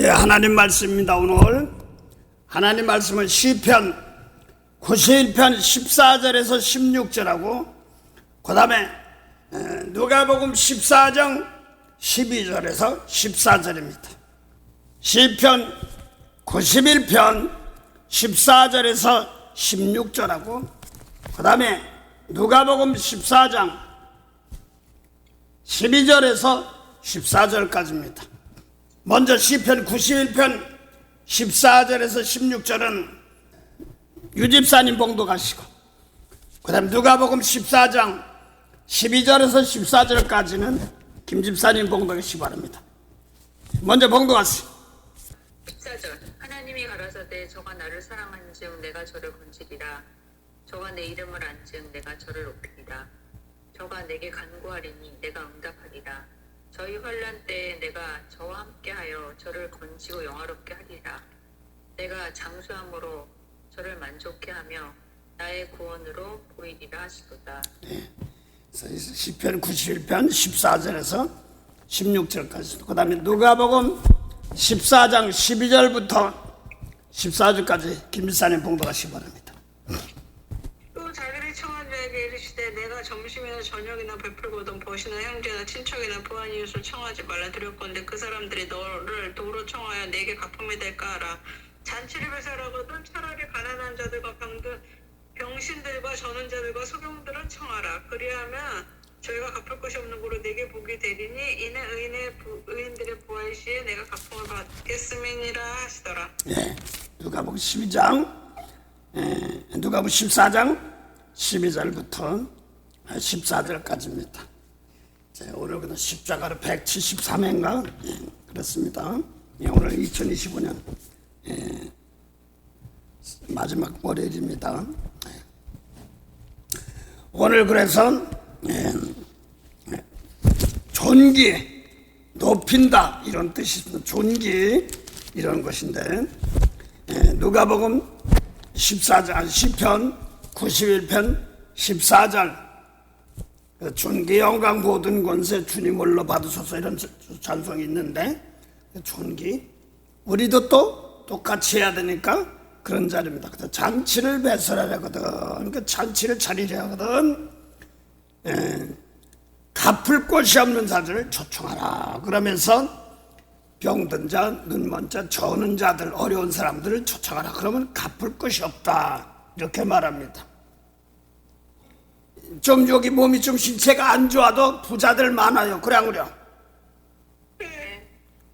예, 하나님 말씀입니다. 오늘 하나님 말씀은 시편 91편 14절에서 16절하고 그 다음에 누가복음 14장 12절에서 14절입니다. 시편 91편 14절에서 16절하고 그 다음에 누가복음 14장 12절에서 14절까지입니다. 먼저 시편 91편 14절에서 16절은 유집사님 봉독하시고 그 다음 누가복음 14장 12절에서 14절까지는 김집사님 봉독하시기 바랍니다. 먼저 봉독하세요. 14절 하나님이 가라사대 저가 나를 사랑한즉 내가 저를 건지리라. 저가 내 이름을 안즉 내가 저를 높이리라. 저가 내게 간구하리니 내가 응답하리라. 저희 환난 때에 내가 저와 함께하여 저를 건지고 영화롭게 하리라. 내가 장수함으로 저를 만족케 하며 나의 구원으로 보이리라 하시도다. 네. 시편 91편 14절에서 16절까지 그 다음에 누가복음 14장 12절부터 14절까지 김지사님 봉독하시기 바랍니다. 또 자기를 청한 자에게 이르시되 내가 점심이나 저녁이나 베풀거든 벗이나 형제나 친척이나 부한 이웃을 청하지 말라 드렸건대 그 사람들이 너를 도로 청하여 내게 갚음이 될까 하라. 잔치를 배설하거든 차라리 가난한 자들과 병신들과 전원 자들과 소경들을 청하라. 그리하면 저희가 갚을 것이 없는 고로 내게 복이 되리니 이는 의인들의 부활 시에 내가 갚음을 받겠음이니라 하시더라. 예, 누가복음 12장 누가복음 14장 12절부터 14절까지입니다. 오늘 십자가로 173회인가 그렇습니다. 오늘 2025년 마지막 월요일입니다. 오늘 그래서 존귀, 높인다 이런 뜻이 있습니다. 존귀 이런 것인데 누가복음 14장 시편 91편 14절 존귀 영광 모든 권세 주님을로 받으소서 이런 찬송이 있는데 존귀 우리도 또 똑같이 해야 되니까 그런 자리입니다. 잔치를 배설하려거든 그러니까 잔치를 차리려 하거든 갚을 곳이 없는 자들을 초청하라 그러면서 병든 자, 눈먼 자, 저는 자들, 어려운 사람들을 초청하라 그러면 갚을 것이 없다 이렇게 말합니다. 좀 여기 몸이 좀 신체가 안 좋아도 부자들 많아요. 그래 안 그래요?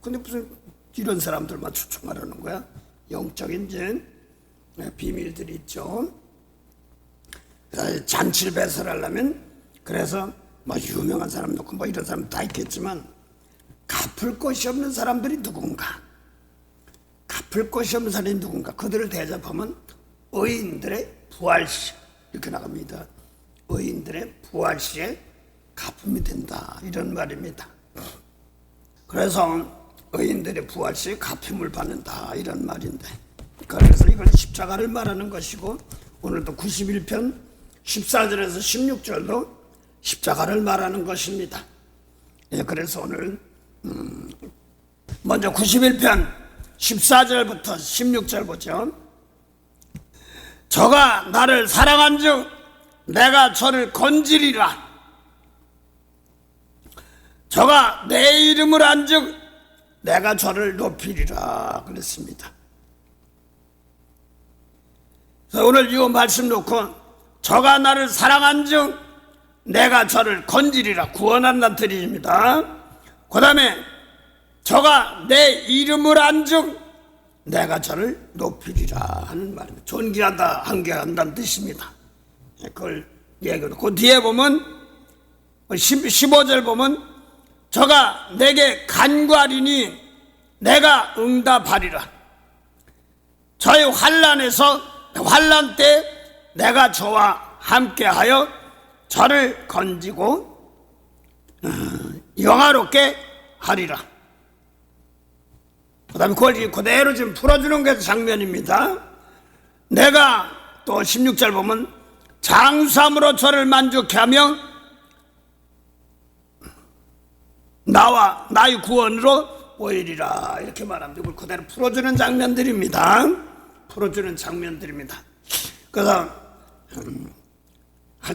근데 무슨 이런 사람들만 초청하라는 거야? 영적인 이제 비밀들이 있죠. 잔치를 배설하려면 그래서 뭐 유명한 사람 놓고 뭐 이런 사람 다 있겠지만 갚을 것이 없는 사람들이 누군가? 갚을 것이 없는 사람이 누군가? 그들을 대접하면 의인들의 부활시 이렇게 나갑니다. 의인들의 부활시에 갚음이 된다 이런 말입니다. 그래서 의인들의 부활시에 갚음을 받는다 이런 말인데 그래서 이건 십자가를 말하는 것이고 오늘도 91편 14절에서 16절도 십자가를 말하는 것입니다. 그래서 오늘 먼저 91편 14절부터 16절 보죠. 저가 나를 사랑한즉 내가 저를 건지리라. 저가 내 이름을 안즉 내가 저를 높이리라 그랬습니다. 그래서 오늘 이 말씀 놓고 저가 나를 사랑한즉 내가 저를 건지리라 구원한다는 뜻입니다. 그 다음에 저가 내 이름을 안즉 내가 저를 높이리라 하는 말입니다. 존귀하다 한계한다는 뜻입니다. 그걸 얘기하고 그 뒤에 보면 15절 보면 저가 내게 간구하리니 내가 응답하리라. 저의 환난 때 내가 저와 함께하여 저를 건지고 영화롭게 하리라. 그 다음에 그걸 그대로 지금 풀어주는 게 장면입니다. 내가 또 16절 보면 장수함으로 저를 만족케 하며 나와 나의 구원으로 보이리라 이렇게 말합니다. 이걸 그대로 풀어주는 장면들입니다. 풀어주는 장면들입니다. 그래서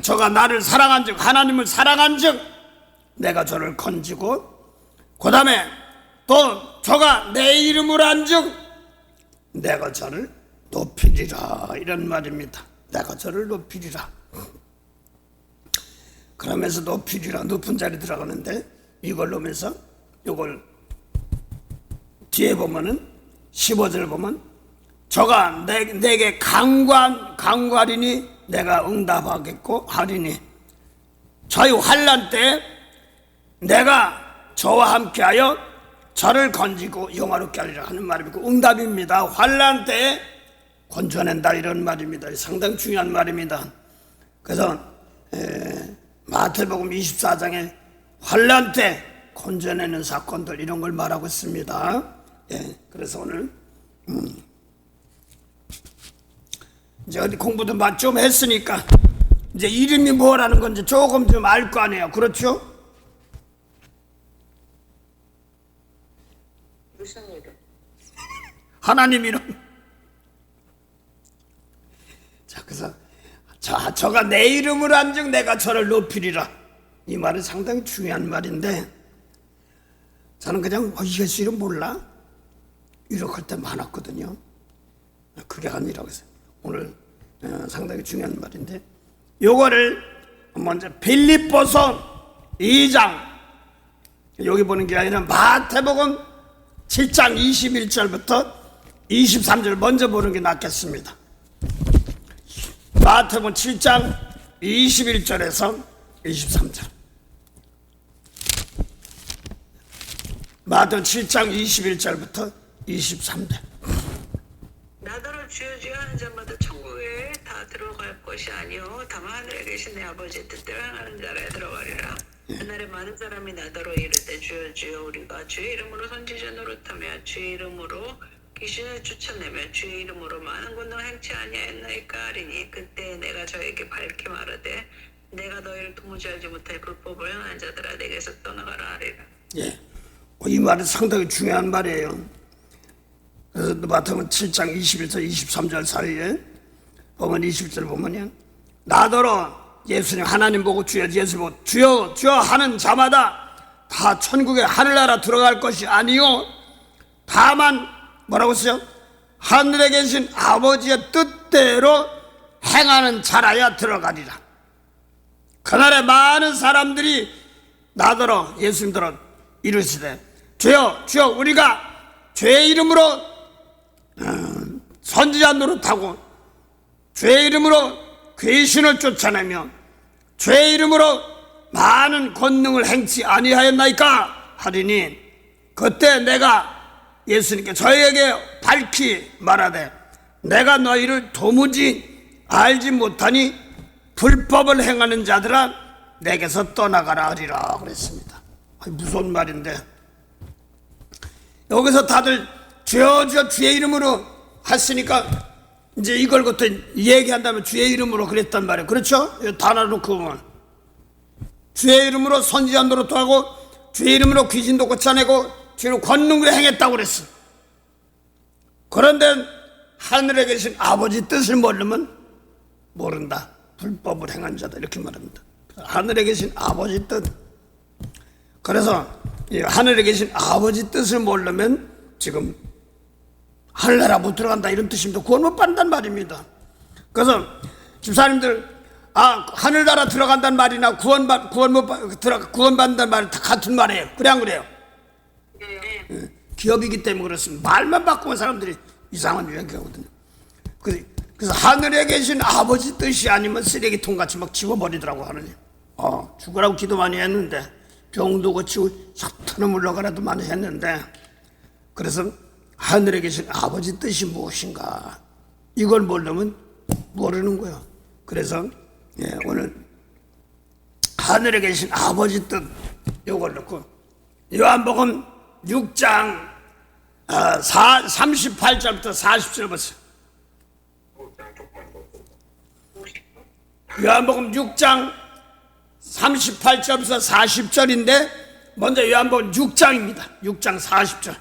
저가 나를 사랑한즉, 하나님을 사랑한즉 내가 저를 건지고, 그 다음에 또 저가 내 이름을 한즉 내가 저를 높이리라 이런 말입니다. 내가 저를 높이리라. 그러면서 높이리라, 높은 자리 들어가는데, 이걸 놓으면서 이걸 뒤에 보면은 15절 보면 저가 내게 강구하리니 내가 응답하겠고 하리니, 저희 환난 때 내가 저와 함께하여 저를 건지고 영화롭게 하리라 하는 말이고, 응답입니다. 환난 때에 건져낸다 이런 말입니다. 상당히 중요한 말입니다. 그래서 마태복음 24장에 환난 때 건져내는 사건들 이런 걸 말하고 있습니다. 그래서 오늘 이제 어디 공부도 좀 했으니까 이제 이름이 뭐라는 건지 조금 좀 알 거 아니에요. 그렇죠? 무슨 이름? 하나님 이름. 자, 그래서 저가 내 이름을 한즉 내가 저를 높이리라. 이 말은 상당히 중요한 말인데, 저는 그냥 예수 이름 몰라? 이렇게 할 때 많았거든요. 그게 아니라고 했어요. 오늘 상당히 중요한 말인데, 요거를 먼저 빌립보서 2장, 여기 보는 게 아니라 마태복음 7장 21절부터 23절 먼저 보는 게 낫겠습니다. 마태복음 7장 21절에서 23절. 마태복음 7장 21절부터 23절. 나더러 주여 주여 하는 자마다 천국에 다 들어갈 것이 아니요 다만 하늘에 계신 내 아버지의 뜻대로 행하는 자라에 들어가리라. 그날에 많은 사람이 나더러 이르되 주여 주여 우리가 주의 이름으로 선지자 노릇하며 주의 이름으로 귀신을 쫓아내며 주의 이름으로 많은 권능을 행치 아니하였나이까 하리니, 그때 내가 저에게 밝히 말하되 내가 너희를 도무지 알지 못할 불법을 행하는 자들아 내게서 떠나가라 하리라. 이 말은 상당히 중요한 말이에요. 그래서 마태복음 7장 21절 23절 사이에 보면 20절 보면요, 나더러 예수님 하나님 보고 주여 예수 보고 주여 주여 하는 자마다 다 천국에 하늘나라 들어갈 것이 아니요 다만 뭐라고 했어요? 하늘에 계신 아버지의 뜻대로 행하는 자라야 들어가리라. 그날에 많은 사람들이 나더러 예수님더러 이르시되 주여 주여 우리가 죄의 이름으로 선지자 노릇하고 죄의 이름으로 귀신을 쫓아내며 죄의 이름으로 많은 권능을 행치 아니하였나이까 하리니, 그때 내가 예수님께 저희에게 밝히 말하되 내가 너희를 도무지 알지 못하니 불법을 행하는 자들아 내게서 떠나가라 하리라 그랬습니다. 무서운 말인데, 여기서 다들 주여 주여 주의 이름으로 했으니까 이제 이걸 갖다 얘기한다면 주의 이름으로 그랬단 말이에요. 그렇죠? 단어로 놓고 보면 주의 이름으로 선지자 노릇도 하고 주의 이름으로 귀신도 쫓아내고 주의 권능을 행했다고 그랬어. 그런데 하늘에 계신 아버지 뜻을 모르면 모른다. 불법을 행한 자다 이렇게 말합니다. 하늘에 계신 아버지 뜻. 그래서 하늘에 계신 아버지 뜻을 모르면 지금 하늘나라 못 들어간다 이런 뜻입니다. 구원 못 받는단 말입니다. 그래서 집사님들 하늘나라 들어간다는 말이나 구원받는다는 말이 다 같은 말이에요. 그래 안 그래요? 네. 기업이기 때문에 그렇습니다. 말만 바꾸면 사람들이 이상한 유행하거든요. 그래서 하늘에 계신 아버지 뜻이 아니면 쓰레기통같이 막 지워버리더라고 하느님. 죽으라고 기도 많이 했는데, 병도 고치고 사탄을 물러가라도 많이 했는데, 그래서 하늘에 계신 아버지 뜻이 무엇인가 이걸 모르면 모르는 거예요. 그래서 오늘 하늘에 계신 아버지 뜻 이걸 놓고 요한복음 6장 38절부터 40절 보세요. 요한복음 6장 38절부터 40절인데 먼저 요한복음 6장입니다. 6장 40절.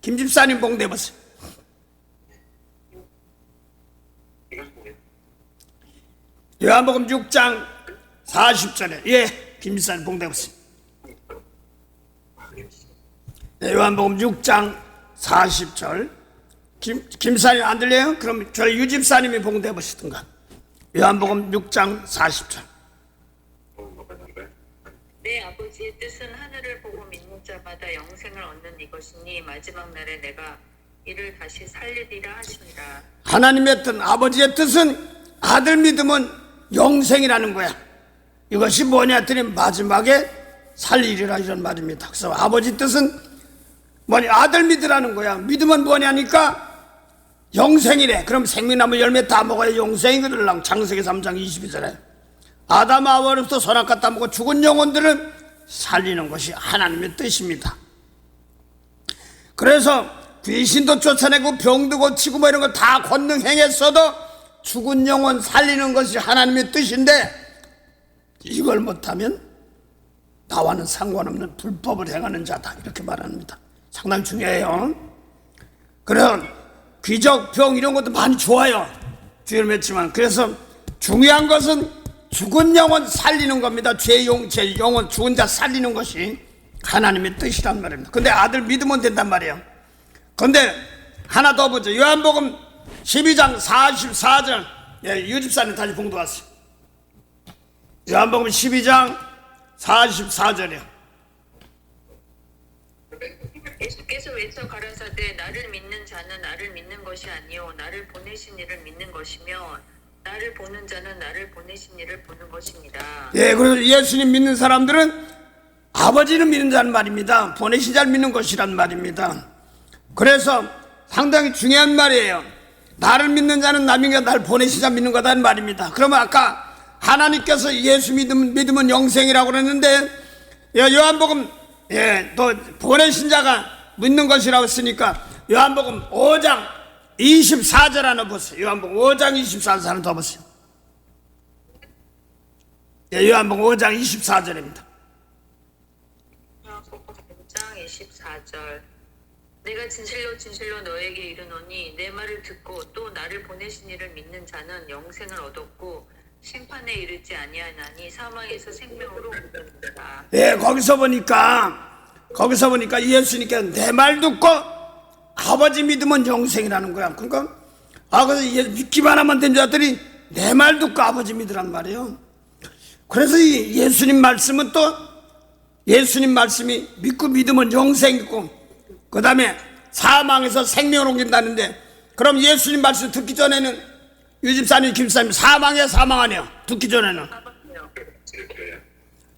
김 집사님 봉대 보세요. 요한복음 6장 40절에 김 집사님 봉대 보세요. 요한복음 6장 40절. 김 집사님 안 들려요? 그럼 저희 유 집사님이 봉대 보시든가. 요한복음 6장 40절. 내 아버지의 뜻은 하늘을 보고 믿는 자마다 영생을 얻는 이것이니 마지막 날에 내가 이를 다시 살리리라 하시니라. 하나님의 뜻, 아버지의 뜻은 아들 믿으면 영생이라는 거야. 이것이 뭐냐 했더니 마지막에 살리리라 이런 말입니다. 그래서 아버지 뜻은 뭐냐, 아들 믿으라는 거야. 믿으면 뭐냐니까 영생이래. 그럼 생명나무 열매 다 먹어야 영생이거든. 창세기 3장 22절에 아담 하와로부터 선악과 다 먹고 죽은 영혼들을 살리는 것이 하나님의 뜻입니다. 그래서 귀신도 쫓아내고 병도 고치고 뭐 이런 거 다 권능 행했어도 죽은 영혼 살리는 것이 하나님의 뜻인데 이걸 못하면 나와는 상관없는 불법을 행하는 자다 이렇게 말합니다. 상당히 중요해요. 그런 귀적 병 이런 것도 많이 좋아요. 주의를 맺지만 그래서 중요한 것은 죽은 영혼 살리는 겁니다. 제 영혼 죽은 자 살리는 것이 하나님의 뜻이란 말입니다. 근데 아들 믿으면 된단 말이에요. 근데 하나 더 보죠. 요한복음 12장 44절. 유집사님 다시 봉독하세요. 요한복음 12장 44절이요. 예수께서 외쳐 가라사대 나를 믿는 자는 나를 믿는 것이 아니요 나를 보내신 이를 믿는 것이며 나를 보는 자는 나를 보내신 이를 보는 것입니다. 그래서 예수님 믿는 사람들은 아버지를 믿는 자는 말입니다. 보내신 자를 믿는 것이란 말입니다. 그래서 상당히 중요한 말이에요. 나를 믿는 자는 남인가 나를 보내신 자 믿는 거다는 말입니다. 그러면 아까 하나님께서 예수 믿으면 영생이라고 그랬는데 요한복음 또 보내신 자가 믿는 것이라고 했으니까 요한복음 5장 24절 하나 보세요. 요한복음 5장 24절 하나 더 보세요. 요한복음 5장 24절입니다. 5장 24절. 내가 진실로 진실로 너에게 이르노니 내 말을 듣고 또 나를 보내신 이를 믿는 자는 영생을 얻었고 심판에 이르지 아니하나니 사망에서 생명으로 옮겨진다. 거기서 보니까 예수님께서 내 말 듣고 아버지 믿으면 영생이라는 거야. 그러니까 그래서 믿기만 하면 된 자들이 내 말 듣고 아버지 믿으란 말이에요. 그래서 이 예수님 말씀은 또 예수님 말씀이 믿고 믿으면 영생 있고 그 다음에 사망에서 생명을 옮긴다는데 그럼 예수님 말씀 듣기 전에는 유집사님 김집사님 사망이야 사망 아니야? 듣기 전에는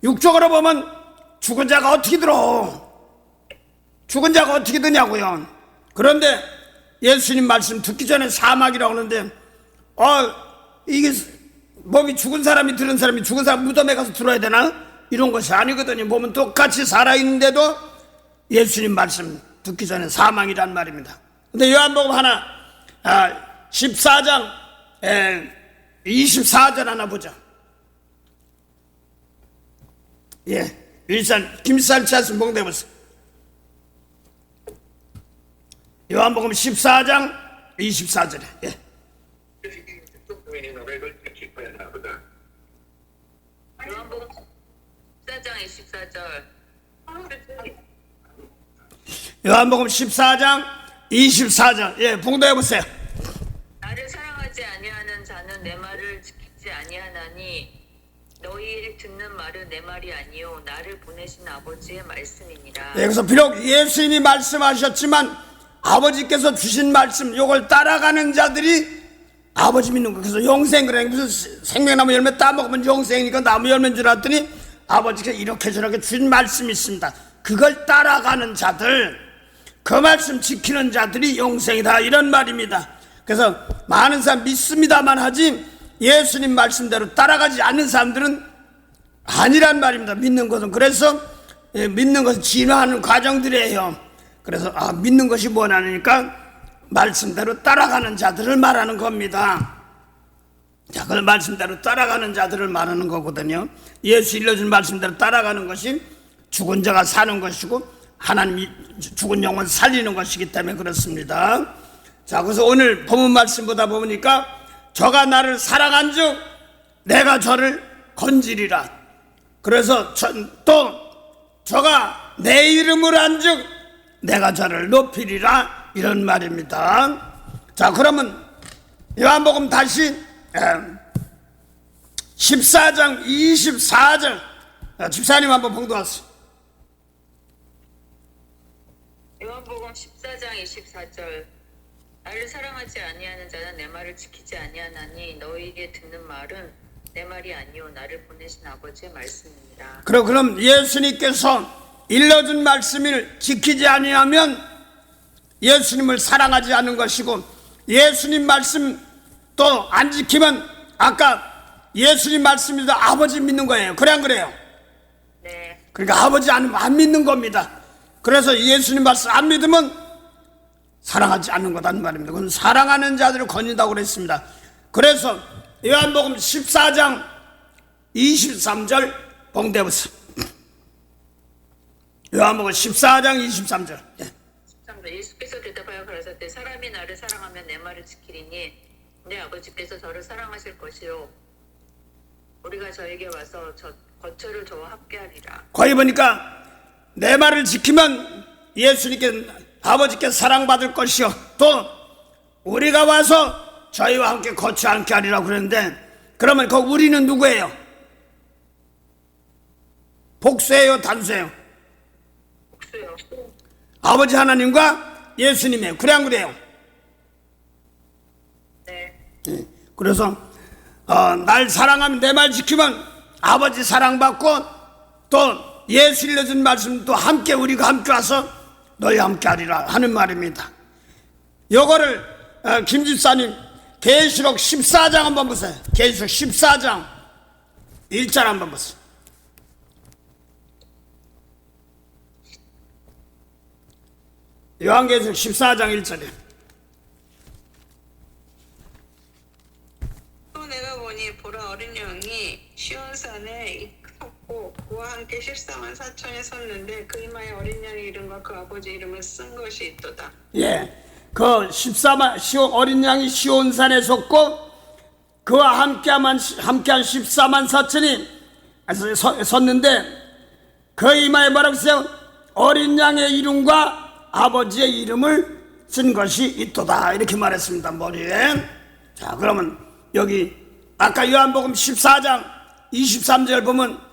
육적으로 보면 죽은 자가 어떻게 들어? 죽은 자가 어떻게 드냐고요. 그런데 예수님 말씀 듣기 전에 사막이라고 하는데 이게 몸이 죽은 사람이 들은 사람이 죽은 사람 무덤에 가서 들어야 되나? 이런 것이 아니거든요. 몸은 똑같이 살아있는데도 예수님 말씀 듣기 전에 사망이란 말입니다. 근데 요한복음 14장 24절 하나 보자. 김쌀 차스 봉대보세요. 요한복음 14장 24절에 요한복음 14장 24절. 요한복음 14장 24절 봉독해보세요. 나를 사랑하지 아니하는 자는 내 말을 지키지 아니하나니 너희 듣는 말은 내 말이 아니요 나를 보내신 아버지의 말씀이니라. 그래서 비록 예수님이 말씀하셨지만 아버지께서 주신 말씀 이걸 따라가는 자들이 아버지 믿는 거. 그래서 영생 그래 무슨 생명나무 열매 따먹으면 영생이니까 나무 열매인 줄 알았더니 아버지께서 이렇게 저렇게 주신 말씀이 있습니다. 그걸 따라가는 자들 그 말씀 지키는 자들이 영생이다 이런 말입니다. 그래서 많은 사람 믿습니다만 하지 예수님 말씀대로 따라가지 않는 사람들은 아니란 말입니다. 믿는 것은 그래서 믿는 것은 진화하는 과정들이에요. 그래서 믿는 것이 뭐냐니까 말씀대로 따라가는 자들을 말하는 겁니다. 자, 그 말씀대로 따라가는 자들을 말하는 거거든요. 예수 일러준 말씀대로 따라가는 것이 죽은 자가 사는 것이고 하나님이 죽은 영혼 살리는 것이기 때문에 그렇습니다. 자, 그래서 오늘 본문 말씀 보다 보니까 저가 나를 사랑한즉 내가 저를 건지리라. 그래서 또 저가 내 이름을 안즉 내가 저를 높이리라, 이런 말입니다. 자, 그러면 요한복음 다시 14장 24절 집사님 한번 봉독하세요. 요한복음 14장 24절 나를 사랑하지 아니하는 자는 내 말을 지키지 아니하나니 너희에게 듣는 말은 내 말이 아니요 나를 보내신 아버지의 말씀입니다. 그럼 예수님께서 일러준 말씀을 지키지 아니하면 예수님을 사랑하지 않는 것이고, 예수님 말씀 또 안 지키면 아까 예수님 말씀이도 아버지 믿는 거예요. 그래 안 그래요? 네. 그러니까 아버지 안 믿는 겁니다. 그래서 예수님 말씀 안 믿으면 사랑하지 않는 거란 말입니다. 그건 사랑하는 자들을 건진다고 그랬습니다. 그래서 요한복음 14장 23절 봉대보세요. 요한복음 14장 23절. 예. 13절 예수께서 대답하여 가라사대 사람이 나를 사랑하면 내 말을 지키리니 내 아버지께서 저를 사랑하실 것이요 우리가 저에게 와서 거처를 저와 함께하리라. 거기 보니까 내 말을 지키면 예수님께 아버지께 사랑받을 것이요 또 우리가 와서 저희와 함께 거처 함께 하리라고 그러는데, 그러면 그 우리는 누구예요? 복수예요, 단수예요? 복수요. 아버지 하나님과 예수님이에요. 그래 안 그래요? 네. 예. 그래서 날 사랑하면 내 말 지키면 아버지 사랑받고 또 예수 일러준 말씀도 함께 우리가 함께 와서 너희 함께 하리라 하는 말입니다. 요거를 김 집사님 계시록 14장 한번 보세요. 계시록 14장 1절 한번 보세요. 요한계시록 14장 1절에 또 내가 보니 보라 어린 양이 시온산에 섰고 그와 함께 14만 4천이 섰는데 그 이마에 어린 양의 이름과 그 아버지 이름을 쓴 것이 있도다. 예, 그 14만 어린 양이 시온산에 섰고 그와 함께한 14만 4천이 섰는데 그 이마에 뭐라고 써요? 어린 양의 이름과 아버지의 이름을 쓴 것이 있도다, 이렇게 말했습니다. 머리에. 자, 그러면 여기 아까 요한복음 14장 23절 보면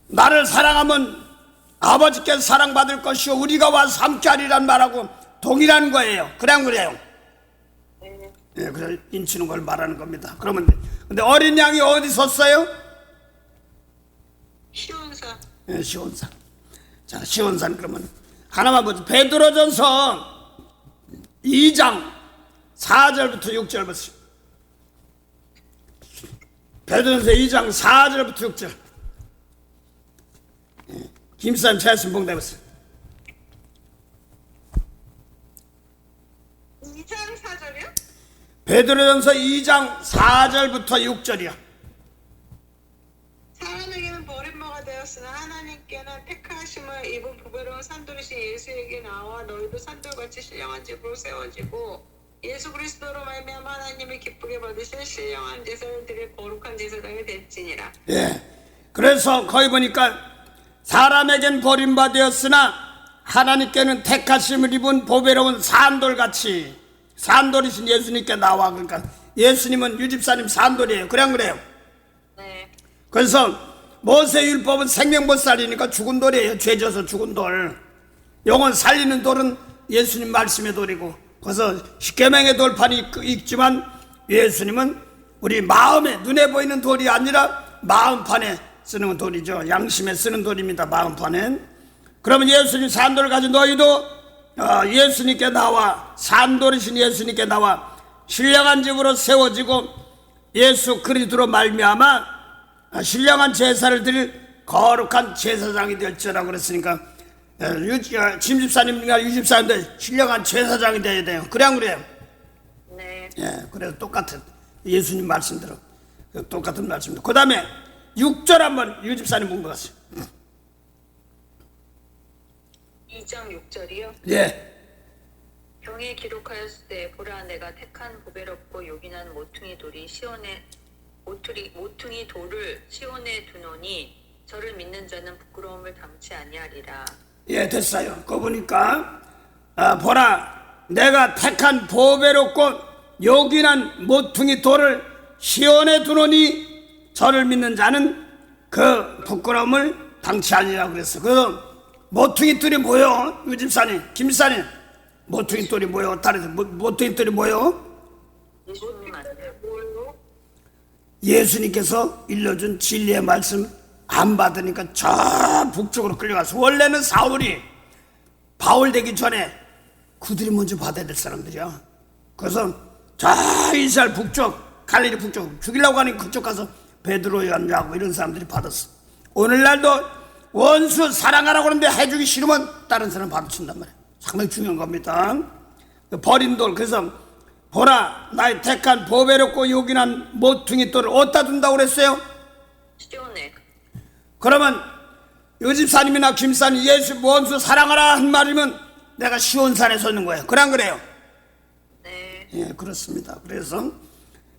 나를 사랑하면 아버지께서 사랑받을 것이요 우리가 와서 함께하리란 말하고 동일한 거예요. 그래 안 그래요? 예, 그래 인치는 걸 말하는 겁니다. 그러면 근데 어린 양이 어디 섰어요? 시온산. 예, 시온산. 자, 시온산. 그러면 하나만 보죠. 베드로전서 2장 4절부터 6절 보세요. 베드로전서 2장 4절부터 6절. 김사님 차였으면 봉대보세요. 2장 4절이요? 베드로전서 2장 4절부터 6절이요. 사람에게는 버림모가 되었으나 하나님께는 택하심을 입은 부배로운 산돌이신 예수에게 나와 너희도 산돌같이 신령한 집으로 세워지고 예수 그리스도로 말미암아 하나님이 기쁘게 받으신 신령한 제사를 드릴 거룩한 제사장이 될지니라. 예. 그래서 거기 보니까 사람에겐 버림받았으나 하나님께는 택하심을 입은 보배로운 산돌같이, 산돌이신 예수님께 나와. 그러니까 예수님은 유집사님 산돌이에요. 그래 안 그래요? 네. 그래서 모세율법은 생명 못 살리니까 죽은 돌이에요. 죄져서 죽은 돌. 영혼 살리는 돌은 예수님 말씀의 돌이고, 그래서 십계명의 돌판이 있지만 예수님은 우리 마음에 눈에 보이는 돌이 아니라 마음판에 쓰는 돌이죠. 양심에 쓰는 돌입니다. 마음판엔. 그러면 예수님 산돌을 가진 너희도 예수님께 나와, 산돌이신 예수님께 나와 신령한 집으로 세워지고 예수 그리스도로 말미암아 신령한 제사를 드릴 거룩한 제사장이 될지라고 그랬으니까 짐집사님과 유집사님들 신령한 제사장이 돼야 돼요. 그래 안 그래요? 네. 예, 그래서 똑같은 예수님 말씀대로 똑같은 말씀입니다. 그 다음에 6절 한번 유집사님 본것 같아요. 2장 6절이요. 예. 병에 기록하였을 때 보라 내가 택한 보배롭고 요긴한 모퉁이 돌을 시온에 두노니 저를 믿는 자는 부끄러움을 당치 아니하리라. 예, 됐어요. 그거 보니까 보라 내가 택한 보배롭고 요긴한 모퉁이 돌을 시온에 두노니 저를 믿는 자는 그 부끄러움을 당치 아니라고 그랬어. 그 모퉁이 돌이 뭐요? 유 집사님, 김 집사님, 모퉁이 돌이 뭐요? 다른 모퉁이 돌이 뭐요? 예수님 아니에요? 뭐예요? 예수님께서 일러준 진리의 말씀 안 받으니까 저 북쪽으로 끌려가서, 원래는 사울이 바울 되기 전에 그들이 먼저 받아야 될 사람들이야. 그래서 저 이스라엘 북쪽, 갈릴리 북쪽 죽이려고 하니 그쪽 가서 베드로, 요한하고 이런 사람들이 받았어. 오늘날도 원수 사랑하라고 하는데 해주기 싫으면 다른 사람 받아친단 말이야. 상당히 중요한 겁니다. 버린 돌. 그래서 보라 나의 택한 보배롭고 요긴한 모퉁이 돌을 어디다 둔다고 그랬어요? 시온에. 그러면 요 집사님이나 김사님 예수 원수 사랑하라 한 말이면 내가 시온산에 서 있는 거예요. 그래 그래요? 네. 예, 그렇습니다. 그래서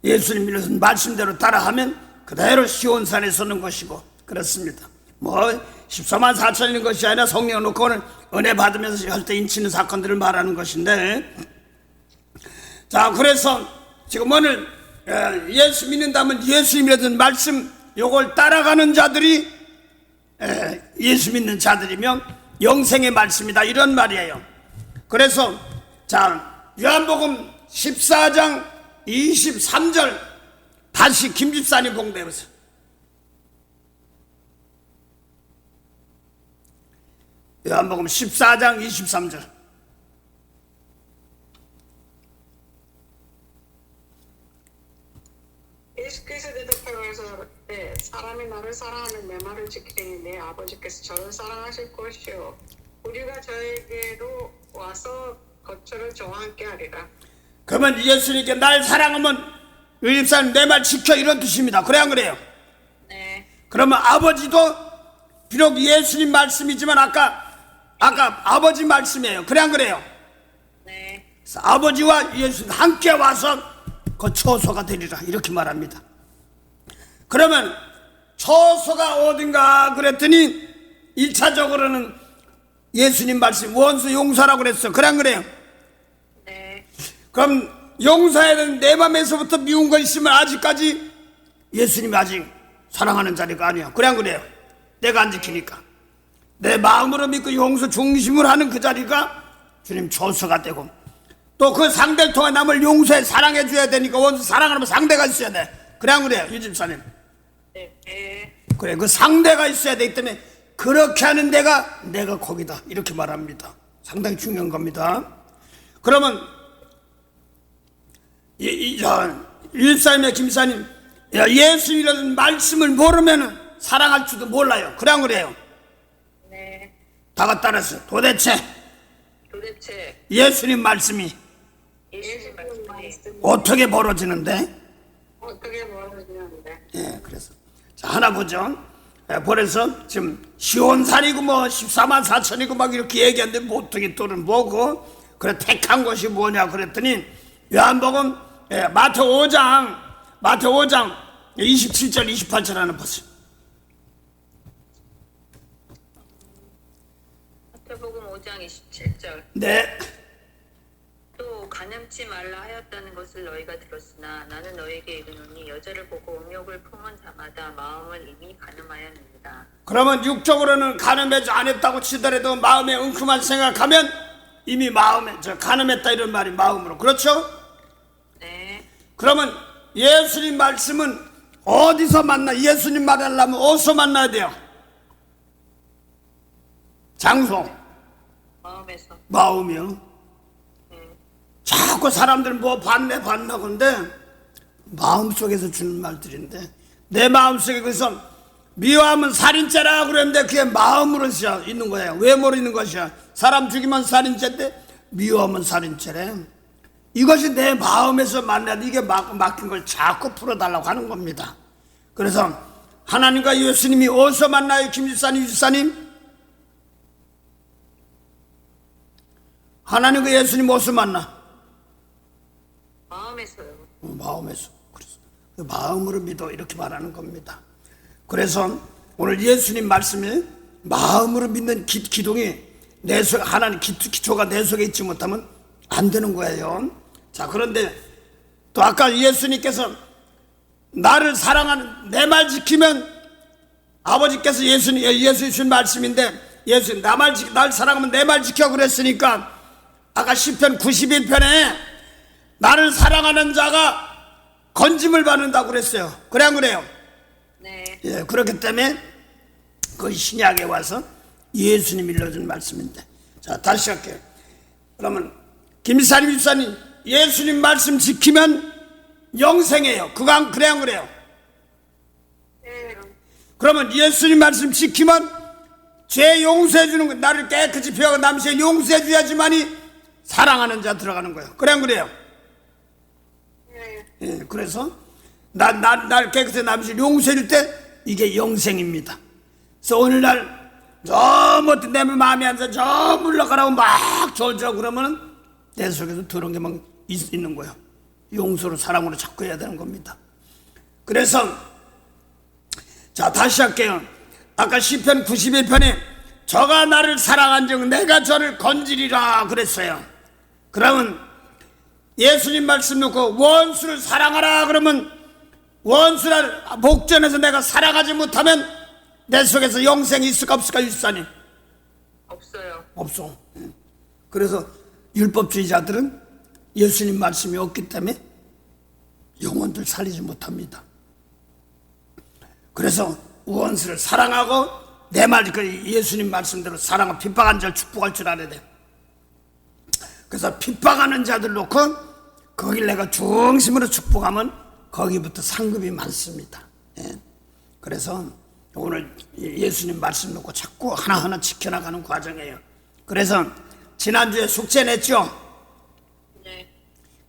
예수님 믿는 말씀대로 따라하면 그대로 시온산에 서는 것이고 그렇습니다. 뭐 14만 4천인 것이 아니라 성령을 놓고 오늘 은혜 받으면서 할 때 인치는 사건들을 말하는 것인데, 자 그래서 지금 오늘 예수 믿는다면 예수 믿는 말씀 요걸 따라가는 자들이 예수 믿는 자들이면 영생의 말씀이다 이런 말이에요. 그래서 자 요한복음 14장 23절 다시 김집사님 공부해보세요. 요한복음 14장 23절. 예수께서 대답하여 네, 사람이 나를 사랑하면 내 말을 지키니 내 아버지께서 저를 사랑하실 것이요 우리가 저에게로 와서 거처를 저와 함께 하리라. 그러면 예수님께 날 사랑하면 의집사님 내 말 지켜 이런 뜻입니다. 그래 안 그래요? 네. 그러면 아버지도 비록 예수님 말씀이지만 아까 아버지 말씀이에요. 그래 안 그래요? 네. 그래서 아버지와 예수님 함께 와서 그 처소가 되리라 이렇게 말합니다. 그러면 처소가 어딘가 그랬더니 1차적으로는 예수님 말씀 원수 용서라고 그랬어. 그래 안 그래요? 네. 그럼 용서해야 되는 내 맘에서부터 미운 거 있으면 아직까지 예수님이 아직 사랑하는 자리가 아니야. 그래 안 그래요? 내가 안 지키니까 내 마음으로 믿고 용서 중심으로 하는 그 자리가 주님 처소가 되고, 또 그 상대를 통해 남을 용서해 사랑해 줘야 되니까 원수 사랑하면 상대가 있어야 돼. 그래 안 그래요? 유 집사님. 네. 네. 그래 그 상대가 있어야 되기 때문에 그렇게 하는 내가 거기다 이렇게 말합니다. 상당히 중요한 겁니다. 그러면 일사님의 김사님 예수님이라는 말씀을 모르면 사랑할 줄도 몰라요. 그래 안 그래요? 네. 다 따라서 도대체 예수님 말씀이 예수님 말씀이 어떻게 벌어지는데? 어떻게 벌어지는데? 예, 그래서 자 하나 보죠. 그래서 지금 시온산이고 뭐 14만 4천이고 막 이렇게 얘기하는데 모퉁이 돌은 뭐고 그래 택한 것이 뭐냐 그랬더니 요한복음 마태오 5장 27절 28절 하나 보세요. 마태복음 5장 27절. 네. 또 간음치 말라 하였다는 것을 너희가 들었으나 나는 너희에게 이르노니 여자를 보고 음욕을 품은 자마다 마음을 이미 간음하였느니라. 그러면 육적으로는 간음하지 않았다고 치더라도 마음에 웅큼한 생각하면 이미 마음에 간음했다 이런 말이 마음으로. 그렇죠? 네. 그러면 예수님 말씀은 어디서 만나? 예수님 말하려면 어디서 만나야 돼요? 장소. 마음에서. 마음이요. 자꾸 사람들 뭐 봤네 근데 마음속에서 주는 말들인데 내 마음속에 그래서 미워하면 살인죄라 그랬는데 그게 마음으로 있는 거예요. 외모로 있는 것이야. 사람 죽이면 살인죄인데 미워하면 살인죄래. 이것이 내 마음에서 만나도 이게 막힌 걸 자꾸 풀어달라고 하는 겁니다. 그래서 하나님과 예수님이 어디서 만나요? 김 집사님, 유 집사님? 하나님과 예수님 무엇을 만나? 마음에서요. 마음에서. 그래서 마음으로 믿어 이렇게 말하는 겁니다. 그래서 오늘 예수님 말씀이 마음으로 믿는 기동이 내 속, 하나님 기초가 내 속에 있지 못하면 안 되는 거예요. 자, 그런데 또 아까 예수님께서 나를 사랑하는 내 말 지키면, 아버지께서 예수님 주신 말씀인데, 예수님 날 사랑하면 내 말 지켜 그랬으니까, 아까 시편 91편에 나를 사랑하는 자가 건짐을 받는다고 그랬어요. 그래 안 그래요? 네. 예, 그렇기 때문에 그 신약에 와서 예수님이 일러준 말씀인데, 자, 다시 할게요. 그러면 김사님 집사님, 예수님 말씀 지키면 영생이에요. 그건 그래 안 그래요? 네. 그러면 예수님 말씀 지키면 죄 용서해 주는 거, 나를 깨끗이 피하고 남세 용서해 줘야지만이 사랑하는 자 들어가는 거예요. 그래 안 그래요? 네. 예, 그래서 날 깨끗이 남세 용서해 줄 때 이게 영생입니다. 그래서 오늘날 너무 내 마음에 안 들어 저 물러가라고 막 졸죠. 그러면 내 속에서 들어온 게 막 있는 거예요. 용서로 사랑으로 자꾸 해야 되는 겁니다. 그래서 자, 다시 할게요. 아까 시편 91편에 저가 나를 사랑한즉 내가 저를 건지리라 그랬어요. 그러면 예수님 말씀 놓고 원수를 사랑하라 그러면, 원수를 목전에서 내가 사랑하지 못하면 내 속에서 영생이 있을까 없을까? 일사님 없어요. 없어. 그래서 율법주의자들은 예수님 말씀이 없기 때문에 영혼들 살리지 못합니다. 그래서 원수를 사랑하고 내 말 그 예수님 말씀대로 사랑하고 핍박한 자를 축복할 줄 알아야 돼. 그래서 핍박하는 자들 놓고 거길 내가 중심으로 축복하면 거기부터 상급이 많습니다. 예. 그래서 오늘 예수님 말씀 놓고 자꾸 하나하나 지켜나가는 과정이에요. 그래서 지난주에 숙제 냈죠? 네.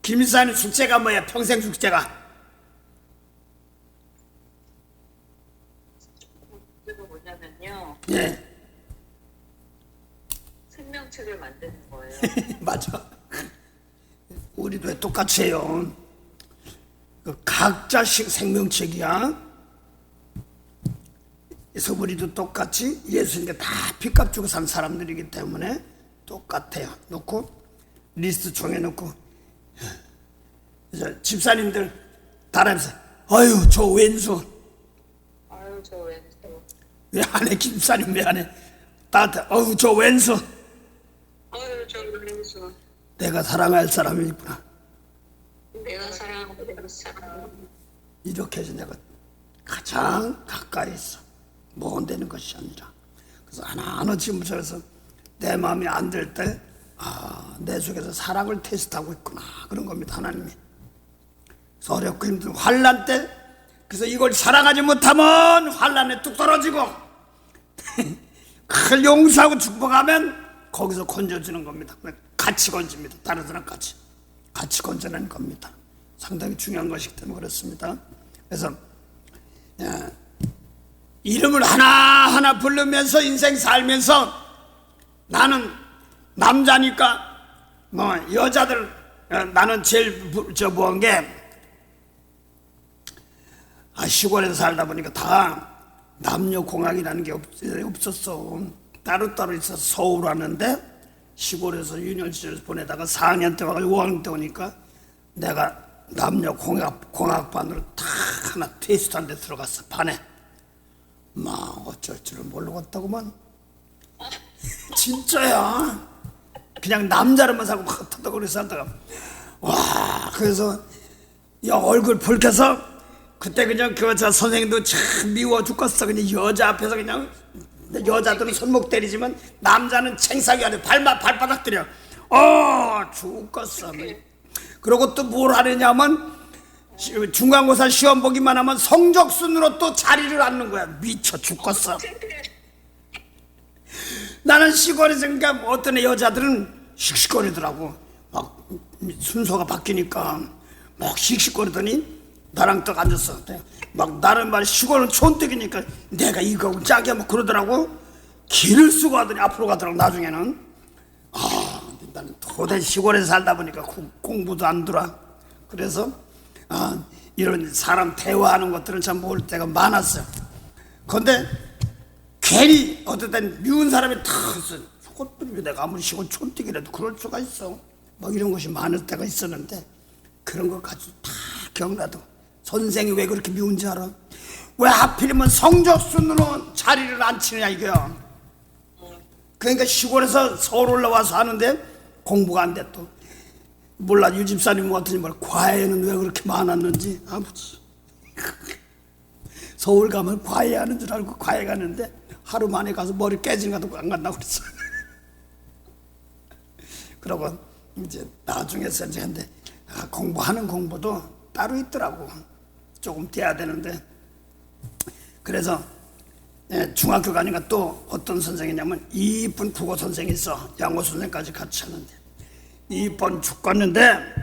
김사님 숙제가 뭐예요? 평생 숙제가? 그거 뭐냐면요. 예. 생명책을 만드는 거예요. 맞아. 우리도 똑같이 해요. 그 각자씩 생명책이야. 그래서 우리도 똑같이 예수님께 다 핏값 주고 산 사람들이기 때문에 똑같아요. 놓고 리스트 정해놓고 이제 집사님들 따라하면서 아유 저 왼손 아유, 저 왼손. 왜 안 해? 김사님 왜 안 해? 따뜻해. 어우 저 왼손 어휴 저 왼손. 내가 사랑할 사람이 있구나. 내가 사랑하는 사람. 이렇게 해서 내가 가장 가까이 있어. 먼 데는 것이 아니라. 그래서 하나하나 지금부터 내 마음이 안 될 때, 내 속에서 사랑을 테스트하고 있구나. 그런 겁니다, 하나님이. 그래서 어렵고 힘든 환난 때, 그래서 이걸 사랑하지 못하면 환난에 뚝 떨어지고, 그걸 용서하고 축복하면 거기서 건져주는 겁니다. 같이 건집니다. 다른 사람 같이 건져내는 겁니다. 상당히 중요한 것이기 때문에 그렇습니다. 그래서 이름을 하나하나 부르면서 인생 살면서 나는 남자니까 뭐 여자들 나는 제일 뭐한 게 시골에서 살다 보니까 다 남녀 공학이라는 게 없었어. 따로따로 있어서 서울 왔는데 시골에서 유년 시절 보내다가 4학년 때 와서 5학년 때 오니까 내가 남녀 공학반으로 다 하나 테스트한 데 들어갔어. 반에 막 어쩔 줄을 모르겠다고만. 진짜야. 그냥 남자로만 살고 막 터덕거리 살다가 와 그래서 야 얼굴 붉혀서 그때 그냥 그 선생님도 참 미워 죽겠어. 그냥 여자 앞에서 그냥 여자들은 손목 때리지만 남자는 챙싸기 하려 발바닥 때려. 죽겠어. 그리고 또 뭘 하느냐면 중간고사 시험 보기만 하면 성적 순으로 또 자리를 앉는 거야. 미쳐 죽겠어. 나는 시골에서 그러니까 어떤 여자들은 씩씩거리더라고. 막 순서가 바뀌니까 막 씩씩거리더니 나랑 딱 앉았어. 막 나는 말 시골은 촌뜨기니까 내가 이거 짝이야 뭐 그러더라고. 길을 쓰고 하더니 앞으로 가더라고. 나중에는 나는 도대체 시골에 살다 보니까 공부도 안 들어. 그래서 이런 사람 대화하는 것들을 참 모를 때가 많았어요. 그런데 괜히 어떨 땐 미운 사람이 다 있어. 저것들이 내가 아무리 시골 촌뜨기라도 그럴 수가 있어. 뭐 이런 것이 많을 때가 있었는데 그런 것 가지고 다 기억나도 선생이 왜 그렇게 미운지 알아? 왜 하필이면 성적 순으로 자리를 안 치느냐 이거야. 그러니까 시골에서 서울 올라와서 하는데 공부가 안 돼. 또 몰라 유 집사님 같으니 뭘 과외는 왜 그렇게 많았는지. 아버지 서울 가면 과외하는 줄 알고 과외 가는데 하루 만에 가서 머리 깨진 것도 안 간다고 그랬어. 그러고 이제 나중에서 이제 근데 공부하는 공부도 따로 있더라고. 조금 돼야 되는데. 그래서 중학교 가니까 또 어떤 선생이냐면 이쁜 국어 선생이 있어. 양호 선생까지 같이 하는데 이쁜 죽겠는데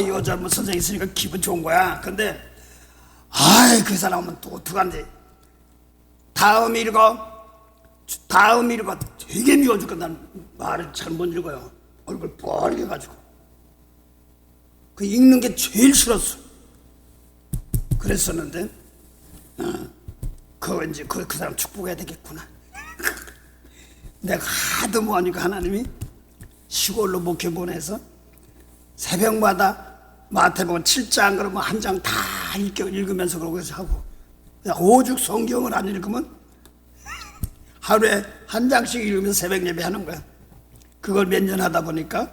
여자 뭐 선생이 있으니까 기분 좋은 거야. 근데 그 사람은 또 어떡한데 다음 읽어 되게 미워 죽겠다. 난 말을 잘 못 읽어요. 얼굴 뻘게 가지고 그 읽는 게 제일 싫었어. 그랬었는데 왠지 그 사람 축복해야 되겠구나. 내가 하도 뭐하니까 하나님이 시골로 목회 보내서 새벽마다 마태복음 7장 그러면 한 장 다 읽으면서 그러고 해서 하고 오죽 성경을 안 읽으면 하루에 한 장씩 읽으면서 새벽 예배 하는 거야. 그걸 몇 년 하다 보니까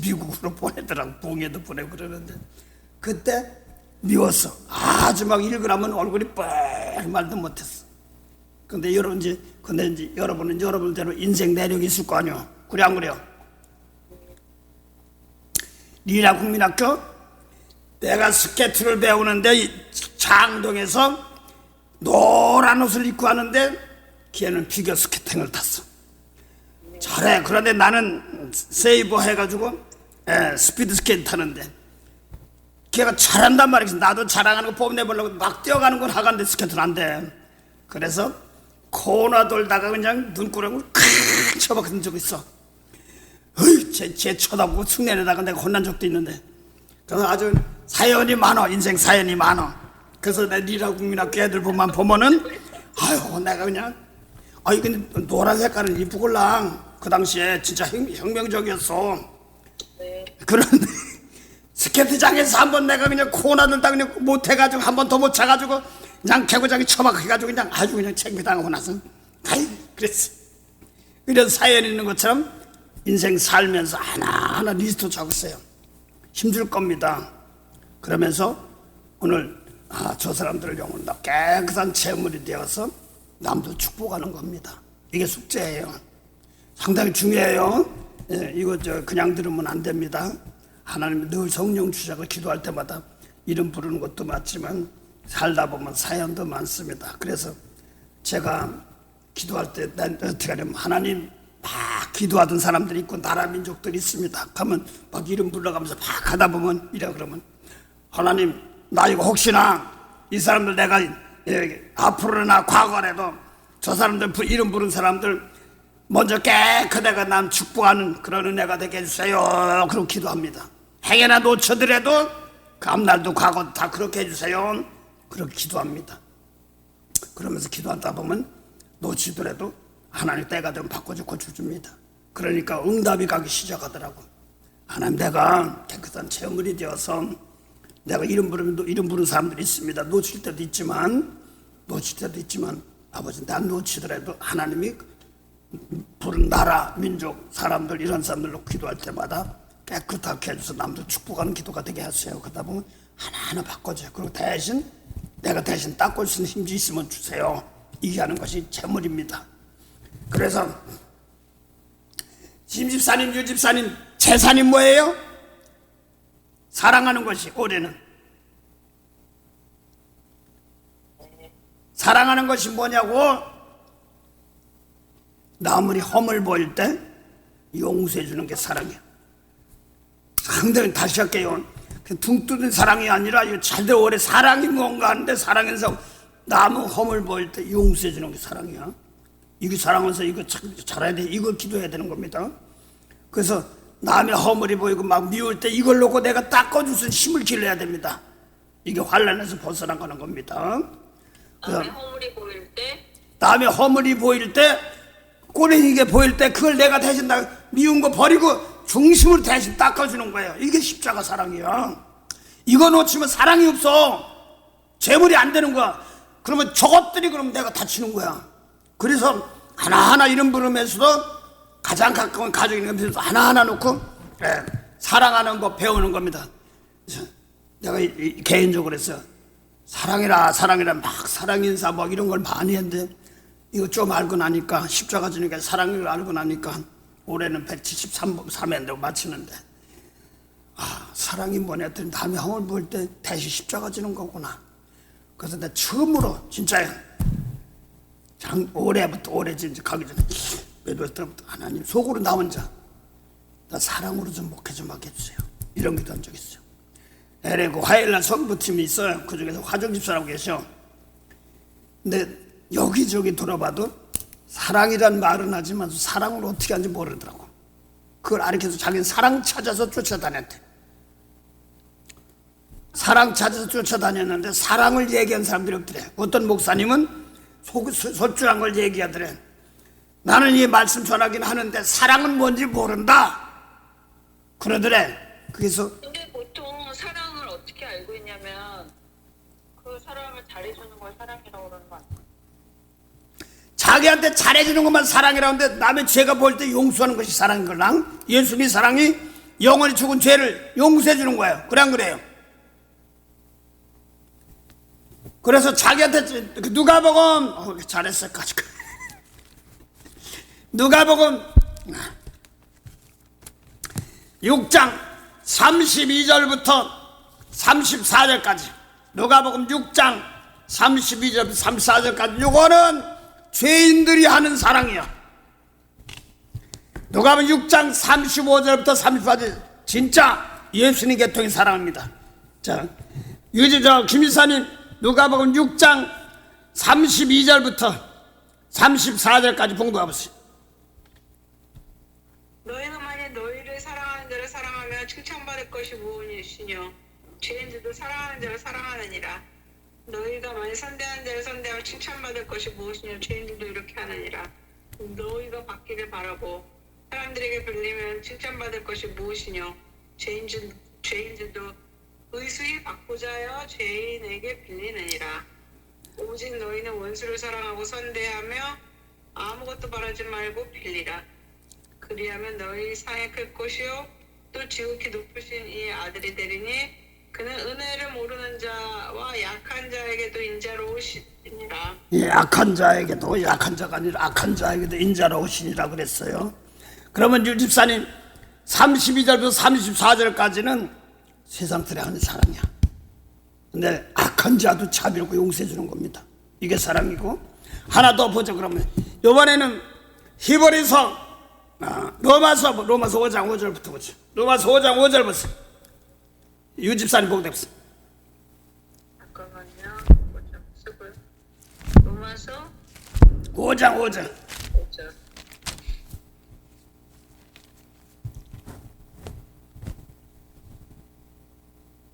미국으로 보내더라고. 봉해도 보내고 그러는데 그때 미웠어. 아주 막 읽으라면 얼굴이 뻘 말도 못했어. 근데 여러분은 여러분대로 인생 내력이 있을 거 아니야. 그래 안 그래요? 리나 국민학교 내가 스케이트를 배우는데 장동에서 노란 옷을 입고 하는데 걔는 피겨 스케이팅을 탔어. 잘해. 그런데 나는 세이버 해가지고 스피드 스케이트 타는데 걔가 잘한단 말이지. 나도 자랑하는 거 뽐내보려고 막 뛰어가는 건 하간데 스케이트는 안 돼. 그래서 코너 돌다가 그냥 눈구렁을 칵 쳐박은 적 있어. 쟤 쳐다보고 숙내에다가 내가 혼난 적도 있는데. 그래서 아주 사연이 많아. 인생 사연이 많아. 그래서 내 리라 국민학교 애들 보면은 내가 그냥 근데 노란 색깔은 이쁘걸랑 그 당시에 진짜 혁명적이었어. 그런데 스케이트장에서 한번 내가 그냥 코너 들다 그냥 못해가지고 한 번 더 못 차가지고 그냥 개구장이 처박혀가지고 그냥 아주 그냥 창피당하고 나서 그랬어. 이런 사연 있는 것처럼 인생 살면서 하나하나 리스트 적었어요. 힘들 겁니다. 그러면서 오늘 저 사람들을 영혼을 깨끗한 재물이 되어서 남도 축복하는 겁니다. 이게 숙제예요. 상당히 중요해요. 이거 그냥 들으면 안 됩니다. 하나님이 늘 성령 주시고 기도할 때마다 이름 부르는 것도 맞지만 살다 보면 사연도 많습니다. 그래서 제가 기도할 때 어떻게 하냐면 하나님 막 기도하던 사람들이 있고 나라 민족들이 있습니다. 가면 막 이름 불러가면서 막 하다 보면 그러면 하나님 나 이거 혹시나 이 사람들 내가 앞으로나 과거라도 저 사람들 이름 부른 사람들 먼저 깨끗하게 난 축복하는 그런 은혜가 되게 해주세요. 그렇게 기도합니다. 행여나 놓쳐더라도 앞날도 과거 다 그렇게 해주세요. 그렇게 기도합니다. 그러면서 기도하다 보면 놓치더라도 하나님 때가 되면 바꿔주고 고쳐줍니다. 그러니까 응답이 가기 시작하더라고. 하나님 내가 깨끗한 재물이 되어서 내가 이름 부른 사람들이 있습니다. 놓칠 때도 있지만 아버지 난 놓치더라도 하나님이 부른 나라 민족 사람들 이런 사람들로 기도할 때마다 깨끗하게 해줘서 남도 축복하는 기도가 되게 하세요. 그러다 보면 하나하나 바꿔줘요. 그리고 내가 대신 닦을 수 있는 힘이 있으면 주세요. 이게 하는 것이 재물입니다. 그래서 심집사님 유집사님 재산이 뭐예요? 사랑하는 것이 올해는 사랑하는 것이 뭐냐고. 남이 허물 보일 때 용서해 주는 게 사랑이야. 상당히 다시 할게요. 둥 뜯은 사랑이 아니라 잘들 오래 사랑이 뭔가 하는데 사랑에서 남의 허물 보일 때 용서해 주는 게 사랑이야. 이게 사랑하면서 이거 잘해야 돼. 이걸 기도해야 되는 겁니다. 그래서 남의 허물이 보이고 막 미울 때 이걸 놓고 내가 닦아줄 수 있는 힘을 길러야 됩니다. 이게 환난에서 벗어나가는 겁니다. 남의 허물이 보일 때 남의 허물이 보일 때, 꼬랭이게 보일 때 그걸 내가 대신 미운 거 버리고 중심으로 대신 닦아주는 거예요. 이게 십자가 사랑이야. 이거 놓치면 사랑이 없어. 재물이 안 되는 거야. 그러면 저것들이 그럼 내가 다치는 거야. 그래서 하나하나 이런 부름에서도 가장 가까운 가족인 것에서 하나하나 놓고 사랑하는 법 배우는 겁니다. 내가 개인적으로 했어요. 사랑이라 막 사랑 인사 뭐 이런 걸 많이 했는데 이거 좀 알고 나니까 십자가 지니까 사랑을 알고 나니까 올해는 173회인데 마치는데 사랑이 뭐냐 했더니 남의 허물 볼 때 대신 십자가 지는 거구나. 그래서 내가 처음으로 진짜 올해부터 올해 이제 가기 전에 몇 월 때부터 하나님 속으로 나 혼자 나 사랑으로 좀 목회 좀 하게 해주세요. 이런 기도 한 적 있어요. LA 그 화요일날 성부팀이 있어요. 그 중에서 화정집사라고 계셔. 근데 여기저기 돌아봐도 사랑이란 말은 하지만 사랑을 어떻게 하는지 모르더라고. 그걸 가르쳐서 자기는 사랑 찾아서 쫓아다녔대. 사랑 찾아서 쫓아다녔는데 사랑을 얘기한 사람들이 없더래. 어떤 목사님은 솔직한 걸 얘기하더래. 나는 이 말씀 전하긴 하는데 사랑은 뭔지 모른다 그러더래. 그래서 근데 보통 사랑을 어떻게 알고 있냐면 그 사람을 잘해주는 걸 사랑이라고 그러는 거 아니야? 자기한테 잘해주는 것만 사랑이라고 하는데 남의 죄가 보일 때 용서하는 것이 사랑인 걸랑. 예수님의 사랑이 영원히 죽은 죄를 용서해 주는 거예요. 그래 안 그래요? 그래서 자기한테 누가복음 잘했어. 누가복음 6장 32절부터 34절까지 누가복음 6장 32절부터 34절까지 요거는 죄인들이 하는 사랑이야. 누가복음 6장 35절부터 34절 진짜 예수님 계통의 사랑입니다. 자, 김이사님 누가복음 6장 32절부터 34절까지 봉독해 보세요. 너희가 만일 너희를 사랑하는 자를 사랑하면 칭찬받을 것이 무엇이뇨? 죄인들도 사랑하는 자를 사랑하느니라. 너희가 만일 선대하는 자를 선대하면 칭찬받을 것이 무엇이뇨? 죄인들도 이렇게 하느니라. 너희가 받기를 바라고 사람들에게 빌리면 칭찬받을 것이 무엇이뇨? 죄인들도 의수히 받고자 하여 죄인에게 빌리느니라. 오직 너희는 원수를 사랑하고 선대하며 아무것도 바라지 말고 빌리라. 그리하면 너희 상이 클 것이요 또 지극히 높으신 이 아들이 되리니 그는 은혜를 모르는 자와 약한 자에게도 인자로우시니라. 예, 악한 자에게도 약한 자가 아니라 악한 자에게도 인자로우시니라 그랬어요. 그러면 유 집사님 32절부터 34절까지는 세상들의 하는 사랑이야. 근데 악한 자도 자비롭고 용서해 주는 겁니다. 이게 사랑이고. 하나 더 보죠. 그러면 이번에는 히브리서 로마서 5장 5절부터 보죠. 로마서 5장 5절 보세요. 유 집사님 보고 됩시다. 잠깐만요. 좀 쓰고요. 로마서 5장 5절. 5절.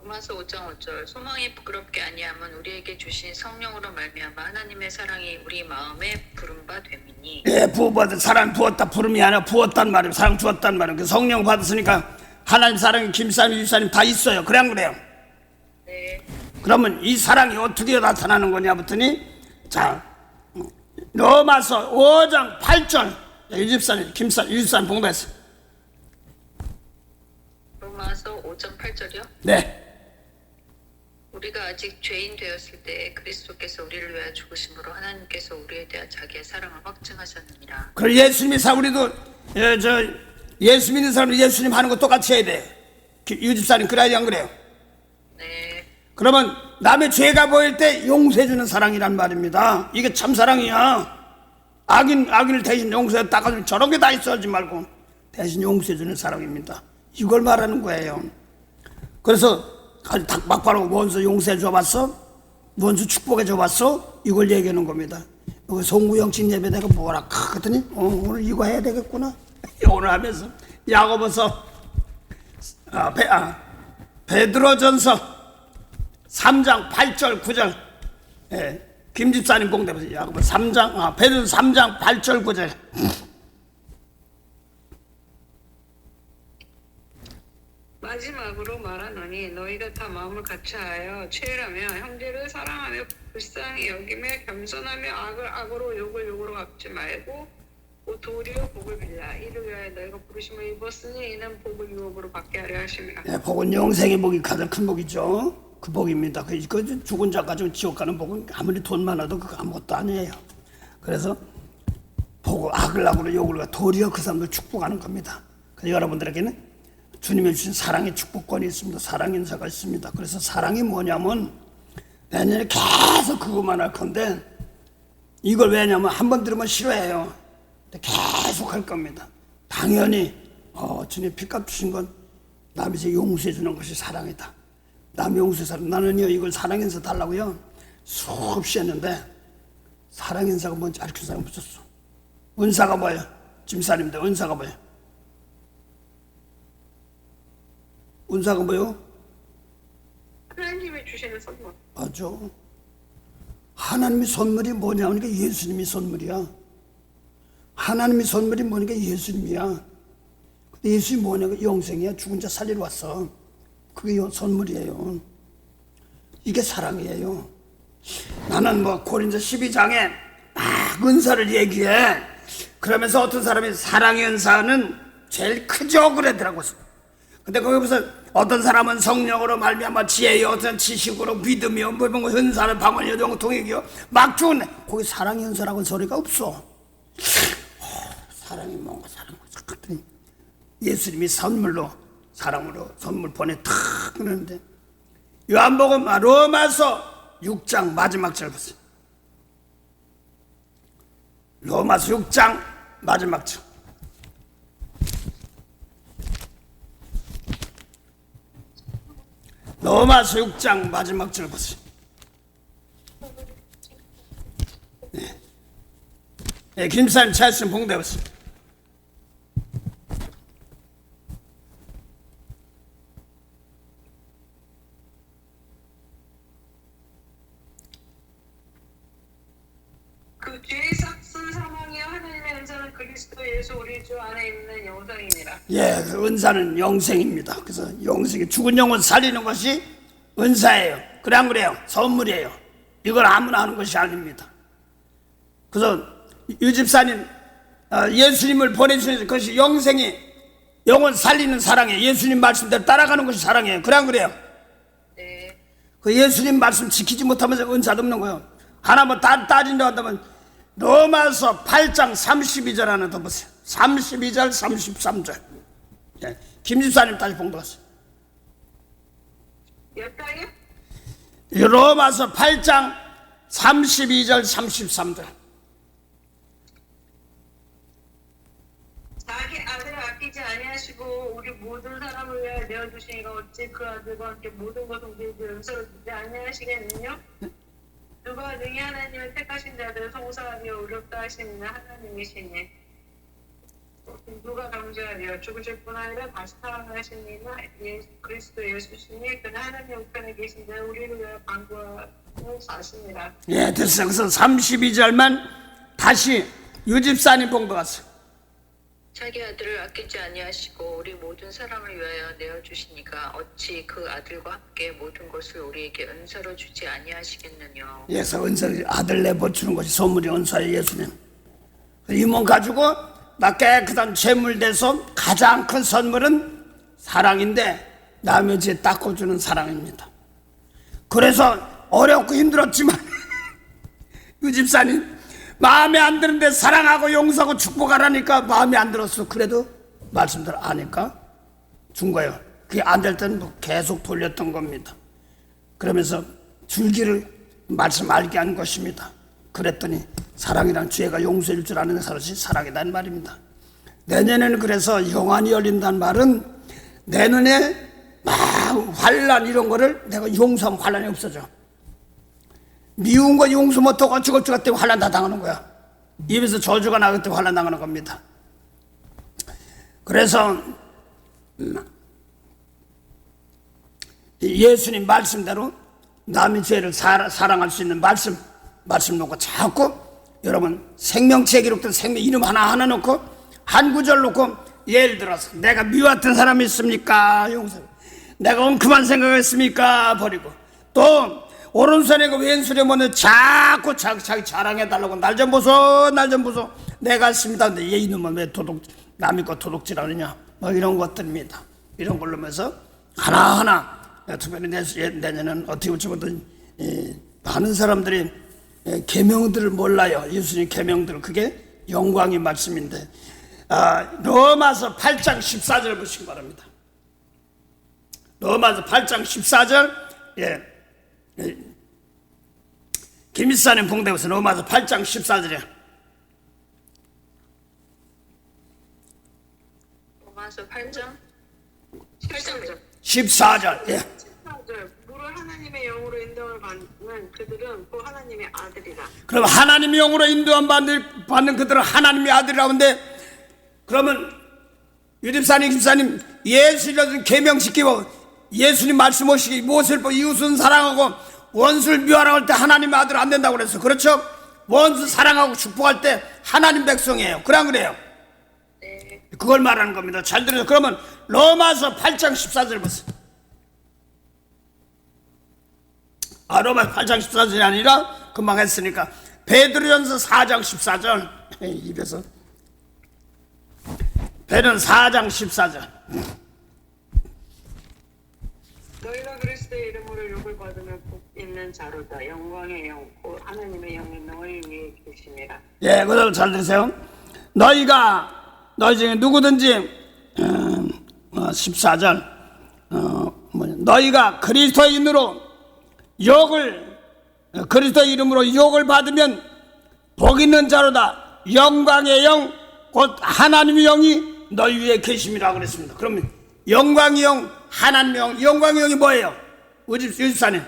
로마서 5장 5절. 소망이 부끄럽게 아니하면 우리에게 주신 성령으로 말미암아 하나님의 사랑이 우리 마음에 부른 바 됨이니. 예, 부어받은 사랑 부었다 부름이 아니라 부었단 말이에요. 사랑 주었단 말이에요. 그 성령 받았으니까 하나님 사랑이 김사님 유사님 다 있어요. 그래 안 그래요? 네. 그러면 이 사랑이 어떻게 나타나는 거냐 봤더니 자 로마서 5장 8절 유집사님 유집사님 봉독했어요. 로마서 5장 8절이요? 네. 우리가 아직 죄인 되었을 때 그리스도께서 우리를 위하여 죽으심으로 하나님께서 우리에 대한 자기의 사랑을 확증하셨느니라. 그럼 예수님이 우리도 예수 믿는 사람은 예수님 하는 거 똑같이 해야 돼. 유집사님 그래야지 안 그래요? 네. 그러면 남의 죄가 보일 때 용서해주는 사랑이란 말입니다. 이게 참 사랑이야. 악인을 대신 용서해 닦아주는 저런 게 다 있어하지 말고 대신 용서해주는 사랑입니다. 이걸 말하는 거예요. 그래서 막바로 원수 용서해 줘봤어? 원수 축복해 줘봤어? 이걸 얘기하는 겁니다. 송구영신 예배 내가 뭐라 그랬더니 오늘 이거 해야 되겠구나 오늘 하면서 야고보서 베드로전서 3장 8절 9절. 김 집사님 봉대보세요. 야고보 3장, 베드로 3장 8절 9절. 마지막으로 말하노니 너희가 다 마음을 같이하여 최애라며 형제를 사랑하며 불쌍히 여기며 겸손하며 악을 악으로 욕을 욕으로 갚지 말고 도리어 복을 빌라. 이를 위하여 너희가 부르심을 입었으니 이는 복을 유업으로 받게 하려 하심이라. 복은 영생의 복이 가장 큰 복이죠. 그 복입니다. 그 죽은 자 가지고 지옥 가는 복은 아무리 돈 많아도 그거 아무것도 아니에요. 그래서 복을 악을 악으로 욕을 도리어 그 사람들 축복하는 겁니다. 그래서 여러분들에게는 주님이 주신 사랑의 축복권이 있습니다. 사랑 인사가 있습니다. 그래서 사랑이 뭐냐면 내년에 계속 그것만 할 건데 이걸 왜냐면 한 번 들으면 싫어해요. 근데 계속 할 겁니다. 당연히 주님 피값 주신 건 남이 용서해 주는 것이 사랑이다. 남 용서해 사람. 나는요 이걸 사랑 인사 달라고요 수없이 했는데 사랑 인사가 뭔지 알려줄 사람 없었어. 은사가 뭐예요? 집사님들 은사가 뭐예요? 은사가 뭐요? 하나님이 주시는 선물. 맞아. 하나님의 선물이 뭐냐니까 예수님이 선물이야. 하나님의 선물이 뭐니까 예수님이야. 근데 예수님이 뭐냐고 영생이야. 죽은 자 살리러 왔어. 그게 선물이에요. 이게 사랑이에요. 나는 고린도 12장에 막 은사를 얘기해. 그러면서 어떤 사람이 사랑의 은사는 제일 크죠 그러더라고. 근데 거기 무슨 어떤 사람은 성령으로 말미암아 지혜요, 어떤 지식으로 믿음이요, 뭔가 은사는 방언이요, 영통이요, 막 죽네. 거기 사랑의 은사라고 소리가 없어. 사랑이 뭔가 사랑. 그랬더니 예수님이 선물로 사랑으로 선물 보내탁 그러는데 요한복음 로마서 6장 마지막 절 보세요. 로마서 6장 마지막 절. 로마서 6장 마지막 절 보세요. 네, 김사님 찾으시면 봉대 보세요. 그 죄의 삭은 사망이요 하나님의 은사는 그리스도 예수 우리 주 안에 있는 영생이니라. 예, 그 은사는 영생입니다. 그래서 영생이 죽은 영혼 살리는 것이 은사예요. 그래 안 그래요? 선물이에요. 이걸 아무나 하는 것이 아닙니다. 그래서 유 집사님 예수님을 보내주신 것이 영생이 영혼 살리는 사랑이에요. 예수님 말씀대로 따라가는 것이 사랑이에요. 그래 안 그래요? 네. 그 예수님 말씀 지키지 못하면서 은사도 없는 거예요. 하나 따진다고 한다면 로마서 8장 32절 하나 더 보세요. 32절 33절. 예, 김 집사님 다시 봉독하세요. 몇 장이요? 로마서 8장 32절 33절. 자기 아들을 아끼지 아니하시고 우리 모든 사람을 위하여 내어주시니가 어찌 그 아들과 함께 모든 것을 우리에게 은사로 주지 아니하시겠느냐? 누가 능히 하나님을 택하신 자들을 송사하며 의롭다 하시는 하나님이시니 누가 강조하며 죽으실 뿐 아니라 다시 살아나시니나 그리스도 예수시니 그는 하나님 우편에 계신 자 우리를 위하여 간구하고 사시니라. 예, 됐어요. 그래서 32절만 다시 유집사님 봉독하세요. 자기 아들을 아끼지 아니하시고 우리 모든 사람을 위하여 내어주시니까 어찌 그 아들과 함께 모든 것을 우리에게 은사로 주지 아니하시겠느냐. 예, 그래서 은사를 아들 내버추는 것이 선물이 은사예요. 예수님 이 몸 가지고 나 깨끗한 죄물 돼서 가장 큰 선물은 사랑인데 남의 죄 닦아주는 사랑입니다. 그래서 어렵고 힘들었지만 유집사님 마음에 안 드는데 사랑하고 용서하고 축복하라니까 마음에 안 들었어. 그래도 말씀대로 아니까 준 거예요. 그게 안 될 때는 계속 돌렸던 겁니다. 그러면서 줄기를 말씀 알게 한 것입니다. 그랬더니 사랑이란 죄가 용서일 줄 아는 사람이 사랑이란 말입니다. 내년에는 그래서 영안이 열린다는 말은 내 눈에 막 환란 이런 거를 내가 용서하면 환란이 없어져. 미운 거 용서 못하고 어쩌고저쩌고 때문에 환란 다 당하는 거야. 입에서 저주가 나기 때문에 환란 당하는 겁니다. 그래서 예수님 말씀대로 남의 죄를 사랑할 수 있는 말씀 놓고 자꾸 여러분 생명체에 기록된 생명 이름 하나하나 놓고 한 구절 놓고 예를 들어서 내가 미웠던 사람이 있습니까? 용서. 내가 엉큼한 생각했습니까? 버리고 또 오른손에 그 왼손에 뭐는 자꾸 자기 자랑해달라고 날 좀 보소 내가 했습니다. 근데 얘 이놈은 왜 남의 거 도둑질하느냐 뭐 이런 것들입니다. 이런 걸로 하면서 하나하나 특별히 내년은 어떻게 보면 많은 사람들이 계명들을 몰라요. 예수님 계명들을. 그게 영광의 말씀인데 로마서 8장 14절 보시기 바랍니다. 로마서 8장 14절 김일사님 봉대에서 로마서 8장 14절이야. 로마서 8장 8장 14절. 예. 14절 무릇 하나님의 영으로 인도를 받는 그들은 또 하나님의 아들이라. 그럼 하나님의 영으로 인도함 받는 그들은 하나님의 아들이라고 하는데 그러면 유집사님 김사님 예수를 계명 지키고 예수님 말씀 오시기 무엇을 보고 이웃은 사랑하고 원수를 미워하라고 할 때 하나님의 아들 안 된다고 그랬어. 그렇죠? 원수 사랑하고 축복할 때 하나님 백성이에요. 그래 안 그래요? 네. 그걸 말하는 겁니다. 잘 들으세요. 그러면 로마서 8장 14절 보세요. 로마서 8장 14절이 아니라 금방 했으니까 베드로전서 4장 14절 입에서 베드로는 4장 14절 너희가 그리스도의 이름으로 욕을 받으면 복 있는 자로다. 영광의 영, 곧 하나님의 영이 너희 위에 계심이라. 예, 그대로 잘 들으세요. 너희 중에 누구든지 14절 너희가 그리스도의 이름으로 욕을 받으면 복 있는 자로다. 영광의 영, 곧 하나님의 영이 너희 위에 계심이라 그랬습니다. 그러면 영광의 영, 하나님의 영, 영광의 영이 뭐예요? 유집사님.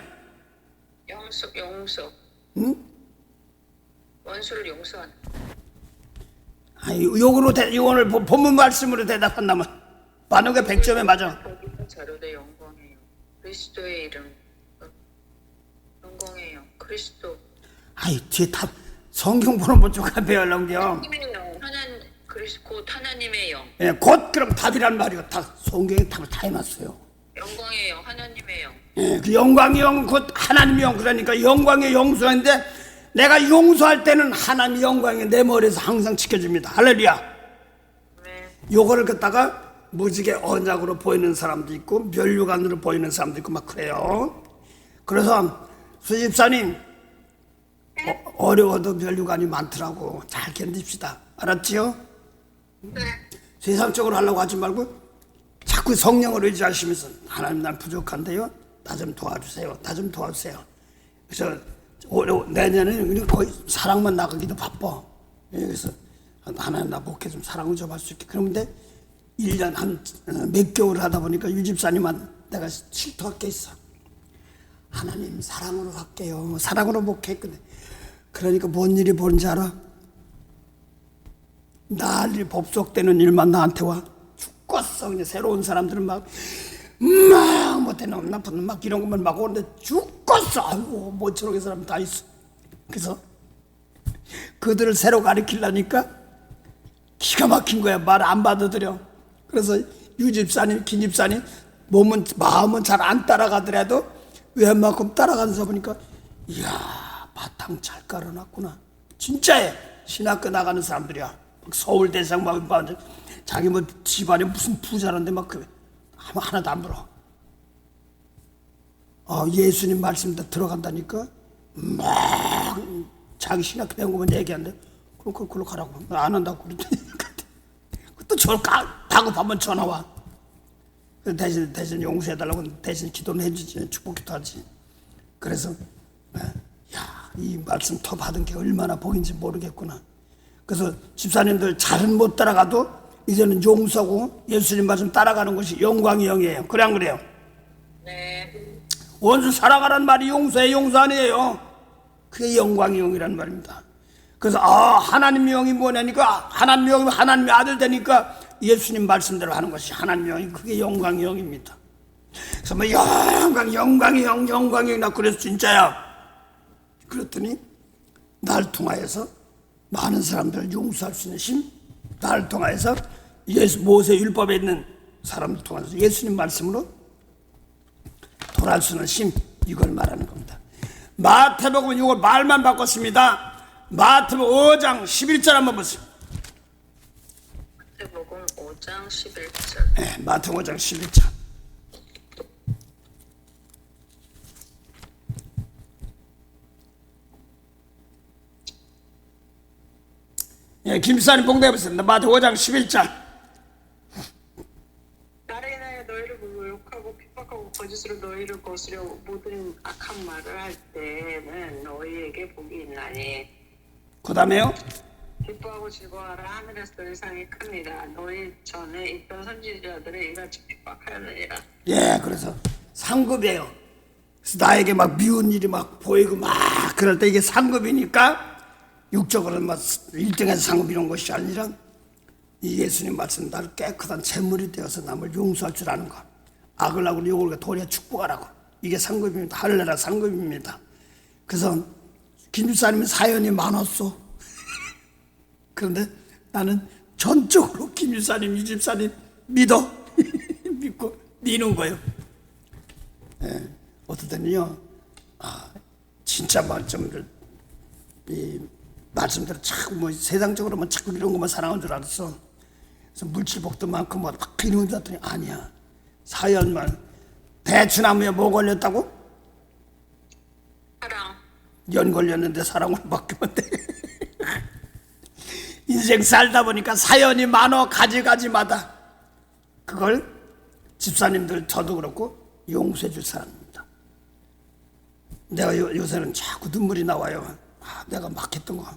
용서. 응? 원수를 용서하는. 욕으로 오늘 본문 말씀으로 대답한다면 많은 게 100점에 맞아. 자료대 영광의 영. 그리스도의 이름. 영광의 영. 그리스도. 뒤에 다 성경 보는 것 좀 배우려고요. 하나님의 영. 곧 하나님의 영. 예, 곧 그럼 답이란 말이요. 다 성경에 답을 다 해놨어요. 영광의 영. 하나님의 영. 예, 그 영광의 영, 곧 하나님의 영. 그러니까 영광의 용서인데 내가 용서할 때는 하나님의 영광이 내 머리에서 항상 지켜줍니다. 할렐루야. 네. 요거를 갖다가 무지개 언약으로 보이는 사람도 있고 면류관으로 보이는 사람도 있고 막 그래요. 그래서 수집사님 어려워도 면류관이 많더라고. 잘 견딥시다. 알았지요? 네. 세상적으로 하려고 하지 말고 자꾸 성령을 의지하시면서 하나님 난 부족한데요. 나 좀 도와주세요. 나 좀 도와주세요. 그래서 내년에는 거의 사랑만 나가기도 바빠. 그래서 하나님 나 목회 좀 사랑을 좀 할 수 있게. 그런데 1년 한 몇 개월 하다 보니까 유집사님한 내가 실토할 게 있어. 하나님 사랑으로 할게요. 사랑으로 목회했거든. 그러니까 뭔 일이 보는지 알아? 난리 법석되는 일만 나한테 와. 죽겠어. 그냥 새로운 사람들은 막 못해 놈 나쁜 놈 막 이런 것만 막 오는데 죽겠어. 아이고 뭐 저렇게 사람 다 있어. 그래서 그들을 새로 가르치려니까 기가 막힌 거야. 말 안 받아들여. 그래서 유집사님 김집사님 마음은 잘 안 따라가더라도 웬만큼 따라가면서 보니까 이야 바탕 잘 깔아놨구나. 진짜에 신학교 나가는 사람들이야. 서울대상 막 자기 뭐 집안에 무슨 부자란데 막 그 하나도 안 물어. 예수님 말씀도 들어간다니까 막 자기 신학교 배운 거만 얘기하는데 그럼 그걸로 가라고 안 한다고 그러더니 또 저를 다급하면 전화 와. 대신 용서해달라고 대신 기도는 해주지. 축복 기도하지. 그래서 이 말씀 더 받은 게 얼마나 복인지 모르겠구나. 그래서 집사님들 잘은 못 따라가도 이제는 용서하고 예수님 말씀 따라가는 것이 영광의 영이에요. 그래 안 그래요? 네. 원수 살아가란 말이 용서 아니에요. 그게 영광의 영이란 말입니다. 그래서 하나님의 영이 뭐냐니까 하나님의 영이 하나님의 아들 되니까 예수님 말씀대로 하는 것이 하나님의 영이 그게 영광의 영입니다. 그래서 뭐 영광이 나 그래서 진짜야. 그랬더니 날 통하여서 많은 사람들을 용서할 수 있는 힘, 날 통하여서 모세 율법에 있는 사람들 통해서 예수님 말씀으로 돌아갈 수 있는 힘, 이걸 말하는 겁니다. 마태복음 이걸 말만 바꿨습니다. 마태복음 5장 11절 한번 보세요. 마태복음 5장 11절. 네, 마태복음 5장 11절. 예, 김수사님 봉대해보겠습니다. 마태복음 5장 11절. 나를 인하여 너희를 보고 욕하고 핍박하고 거짓으로 너희를 거스려 모든 악한 말을 할 때는 너희에게 복이 있나니 그 다음에요. 기뻐하고 즐거워하라. 하늘에서 너희 상이 큽니다. 너희 전에 있던 선지자들을 이같이 핍박하였느니라. 예, 그래서 상급이에요. 그래서 나에게 막 미운 일이 막 보이고 막 그럴 때 이게 상급이니까 육적으로는 막 1등에서 상급 이런 것이 아니라 이 예수님 말씀 나를 깨끗한 재물이 되어서 남을 용서할 줄 아는 것, 악을 하고 욕을 도리어 축복하라고, 이게 상급입니다. 할렐루야 상급입니다. 그래서 김집사님은 사연이 많았어. 그런데 나는 전적으로 김집사님, 이 집사님 믿어. 믿고 미는 거예요. 예, 어떨 때는요, 진짜 말씀들, 이 말씀대로 자꾸 뭐 세상적으로만 자꾸 이런 것만 사랑한 줄 알았어. 그래서 물질복도 많고 막 이런 줄 알았더니 아니야. 사연만. 대추나무에 뭐 걸렸다고? 사랑. 연 걸렸는데 사랑으로 바뀌면 돼. 인생 살다 보니까 사연이 많어 가지가지마다. 그걸 집사님들 저도 그렇고 용서해 줄 사람입니다. 내가 요새는 자꾸 눈물이 나와요. 내가 막 했던 거.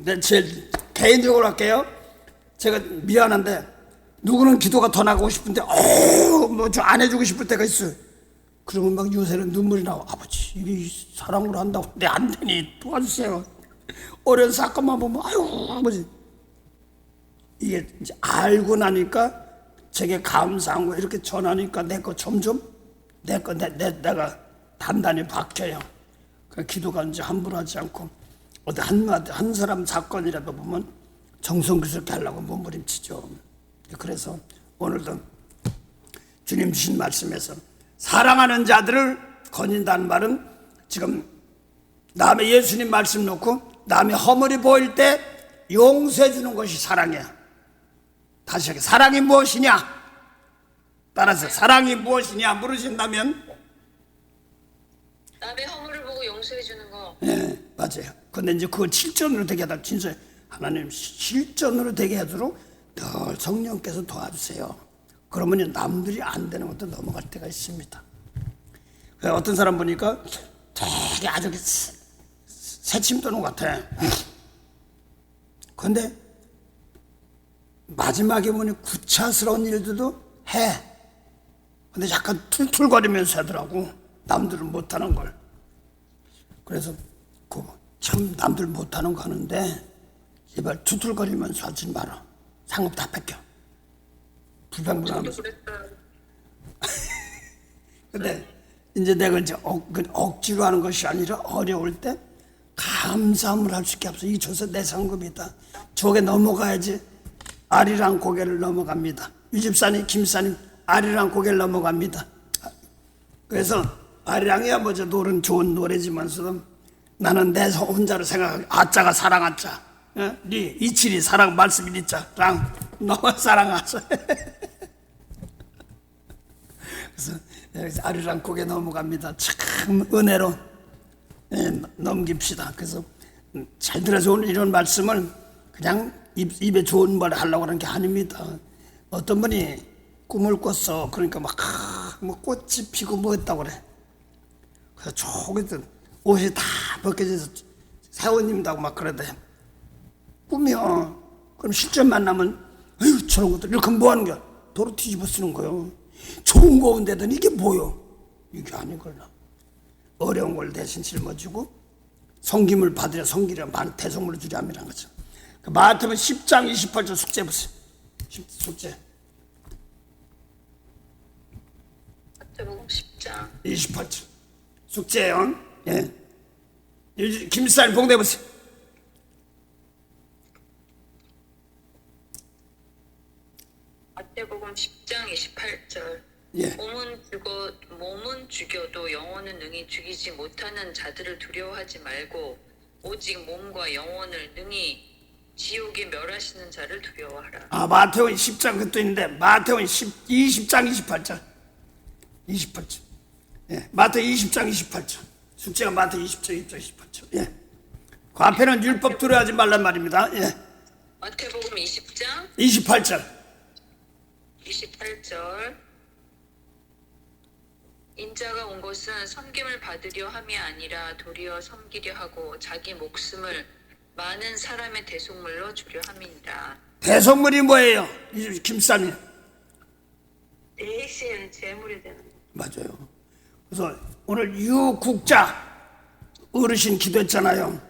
내 제일 개인적으로 할게요. 제가 미안한데 누구는 기도가 더 나가고 싶은데 뭐 저 안 해주고 싶을 때가 있어요. 그러면 막 요새는 눈물이 나와. 아버지 이게 사랑으로 한다고 내 안 되니 도와주세요. 어려운 사건만 보면 아유 아버지. 이게 이제 알고 나니까 제게 감사한 거 이렇게 전하니까 내 거 점점 내가 단단히 박혀요. 그 기도가 이제 함부로 하지 않고 어디 한 사람 사건이라도 보면 정성스럽게 하려고 몸부림치죠. 그래서 오늘도 주님 주신 말씀에서 사랑하는 자들을 거닌다는 말은 지금 남의 예수님 말씀 놓고 남의 허물이 보일 때 용서해 주는 것이 사랑이야. 다시 하게 사랑이 무엇이냐? 따라서 사랑이 무엇이냐 물으신다면 남의 허물을 보고 용서해 주는 거. 네, 맞아요. 근데 이제 그걸 실전으로 되게 하다 진짜 하나님 실전으로 되게 하도록 늘 성령께서 도와주세요. 그러면 남들이 안 되는 것도 넘어갈 때가 있습니다. 어떤 사람 보니까 되게 아주 새침 도는 것 같아. 근데 마지막에 보니 구차스러운 일들도 해. 근데 약간 툴툴거리면서 하더라고. 남들은 못하는 걸. 그래서 참 남들 못하는 거 하는데 제발 툴툴거리면서 하지 마라. 상급 다 뺏겨. 불평불하면서. 근데 이제 내가 이제 억지로 하는 것이 아니라 어려울 때 감사함을 할 수 있게 없어. 이 조서 내 상급이다. 저게 넘어가야지. 아리랑 고개를 넘어갑니다. 유집사님, 김사님 아리랑 고개를 넘어갑니다. 그래서 아리랑이야 뭐죠. 노래는 좋은 노래지만서도 나는 내 혼자로 생각하기 아짜가 사랑하자. 네 이칠이 사랑 말씀 일자랑 너만 사랑하자. 그래서 아리랑 고개 넘어갑니다. 참 은혜로 넘깁시다. 그래서 잘 들어서 오늘 이런 말씀을 그냥 입에 좋은 말 하려고 하는 게 아닙니다. 어떤 분이 꿈을 꿨어. 그러니까 뭐 꽃이 피고 뭐 했다고 그래. 그래서 저기서 옷이 다 벗겨져서 사원님다고 막 그러대. 꿈이요. 그럼 실전 만나면 아유 저런 것들 이렇게 뭐 하는 거야. 도로 뒤집어 쓰는 거요. 좋은 거 온데더니 이게 뭐요. 이게 아니걸나. 어려운 걸 대신 짊어지고 성김을 받으려 성기려 많은 대성물을 주려 함이란 거죠. 마태복음 10장 28절 숙제 보세요. 숙제. 20장. 28절. 숙제요. 예. 김사님 봉독해 보세요. 마태복음 10장 28절. 예. 몸은 죽여도 영혼은 능히 죽이지 못하는 자들을 두려워하지 말고 오직 몸과 영혼을 능히 지옥에 멸하시는 자를 두려워하라. 아, 마태복음 10장 그것도 있는데 마태복음 20장 28절. 28절. 예. 마태복음 20장 28절. 숙제가 마태복음 20장 28절. 예. 그 앞에는 율법 두려워하지 말란 말입니다. 예. 마태복음 20장 28절. 28절. 인자가 온 것은 섬김을 받으려 함이 아니라 도리어 섬기려 하고 자기 목숨을 많은 사람의 대속물로 주려 함이니라. 대속물이 뭐예요? 김사님. 대신 재물이 되는 거. 맞아요. 그래서 오늘 유국자 어르신 기도했잖아요.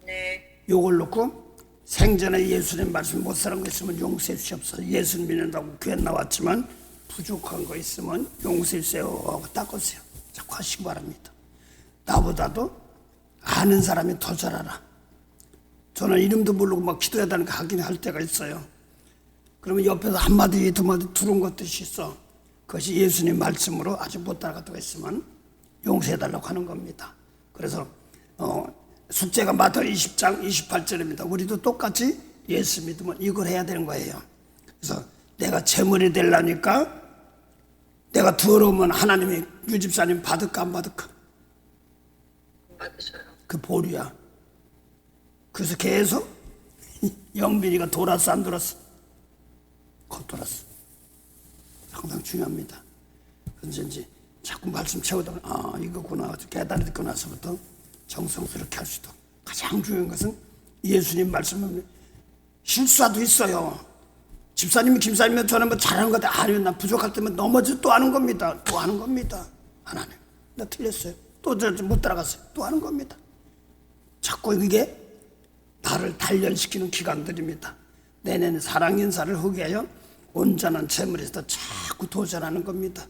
네. 요걸 놓고 생전에 예수님 말씀 못 살은 거 있으면 용서해 주시옵소서. 예수님 믿는다고 교회 나왔지만 부족한 거 있으면 용서해 주세요 하고 닦으세요. 자꾸 하시기 바랍니다. 나보다도 아는 사람이 더 잘 알아. 저는 이름도 모르고 막 기도해야 되니까 하긴 할 때가 있어요. 그러면 옆에서 한마디 두마디 들은 것도 있어. 그것이 예수님 말씀으로 아직 못 따라갔다고 했으면 용서해달라고 하는 겁니다. 그래서 숙제가 마태복음 20장 28절입니다. 우리도 똑같이 예수 믿으면 이걸 해야 되는 거예요. 그래서 내가 재물이 되려니까 내가 더러우면 하나님이 유 집사님 받을까 안 받을까? 받으셔요. 그 보류야. 그래서 계속 영빈이가 돌았어 안 돌았어? 곧 돌았어. 상당히 중요합니다. 그래서 이제 자꾸 말씀 채우다 보면 이거구나 깨달아 듣고 나서부터 정성스럽게 할 수도. 가장 중요한 것은 예수님 말씀은 실수도 있어요. 집사님이 김사님이 저는 뭐 잘하는 것 같아. 아니면 나 부족할 때면 넘어져 또 하는 겁니다. 또 하는 겁니다. 하나님 나 틀렸어요. 또 저 못 따라갔어요. 또 하는 겁니다. 자꾸 이게 나를 단련시키는 기간들입니다. 내년에 사랑 인사를 하게 하여 온전한 재물에서 자꾸 도전하는 겁니다.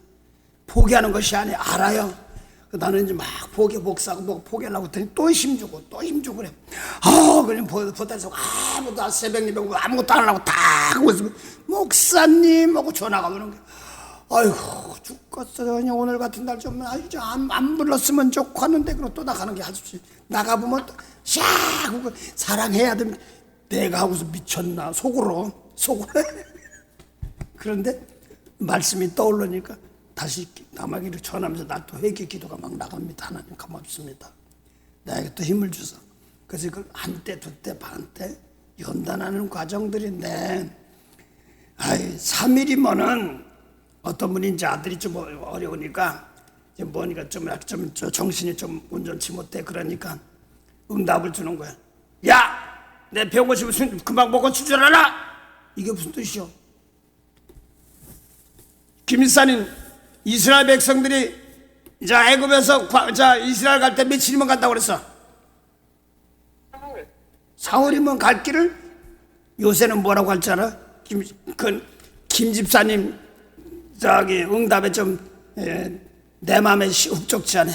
포기하는 것이 아니에요. 알아요. 나는 이제 막 복사하고 뭐 포기하려고 했더니 또 힘주고 그래. 그냥 보다서 아무것도 새벽 예배고 아무것도 안 하려고 다 하고 있으면 목사님 하고 전화가 오는 거야. 아이고 죽겠어. 그냥 오늘 같은 날 좀 이제 안 불렀으면 좋고 하는데 그럼 또 나가는 게 하십시오. 나가보면 또 샥 하고 사랑해야 됩니다. 내가 하고서 미쳤나 속으로 그런데 말씀이 떠오르니까 다시 남아기를 전하면서 나 또 회개 기도가 막 나갑니다. 하나님 고맙습니다. 나에게 또 힘을 주서. 그래서 그걸 한때 두때 반때 연단하는 과정들인데 3일이면은 어떤 분이 이제 아들이 좀 어려우니까 이제 뭐니까 좀 정신이 좀 온전치 못해. 그러니까 응답을 주는 거야. 야! 내 병 고치면 금방 먹고 수술하라! 이게 무슨 뜻이요? 김일사님 이스라엘 백성들이 이제 애굽에서 이스라엘 갈 때 며칠이면 간다고 그랬어? 4월이면 갈 길을 요새는 뭐라고 할지 알아? 김 집사님 응답에 좀 내 마음에 흡족치 않아.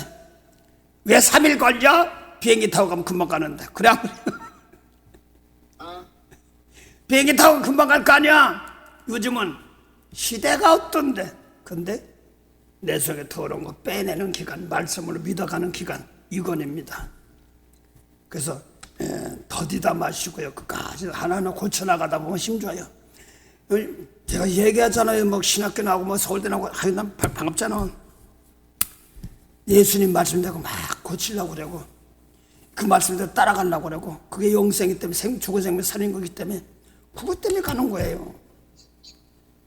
왜 3일 걸려? 비행기 타고 가면 금방 가는데. 그래? 비행기 타고 금방 갈 거 아니야? 요즘은 시대가 어떤데? 근데 내 속에 더러운 거 빼내는 기간, 말씀으로 믿어가는 기간, 이건입니다. 그래서 더디다 마시고요. 끝까지 하나하나 고쳐나가다 보면 힘줘요. 제가 얘기하잖아요. 뭐 신학교 나오고 뭐 서울대 나오고 난 반갑잖아. 예수님 말씀 되고 막 고치려고 그러고 그 말씀대로 따라가려고 그러고 그게 영생이기 때문에 죽은 생명 살인 거기 때문에 그것 때문에 가는 거예요.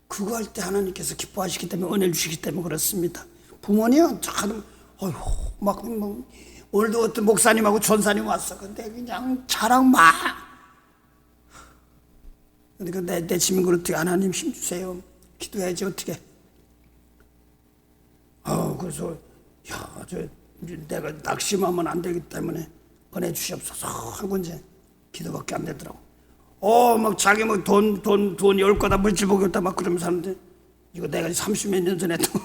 그거 할 때 하나님께서 기뻐하시기 때문에 은혜를 주시기 때문에 그렇습니다. 부모님 참 막 오늘도 어떤 목사님하고 전사님 왔어. 근데 그냥 자랑 막. 근데 내 지민군 어떻게 하나님 힘 주세요. 기도해야지 어떻게. 그래서 내가 낙심하면 안 되기 때문에 은혜 주시옵소서 하고 이제 기도밖에 안 되더라고. 막 자기 뭐 돈 10거다 물질 보겠다 막 그러면서 하는데 이거 내가 30몇 년 전에 또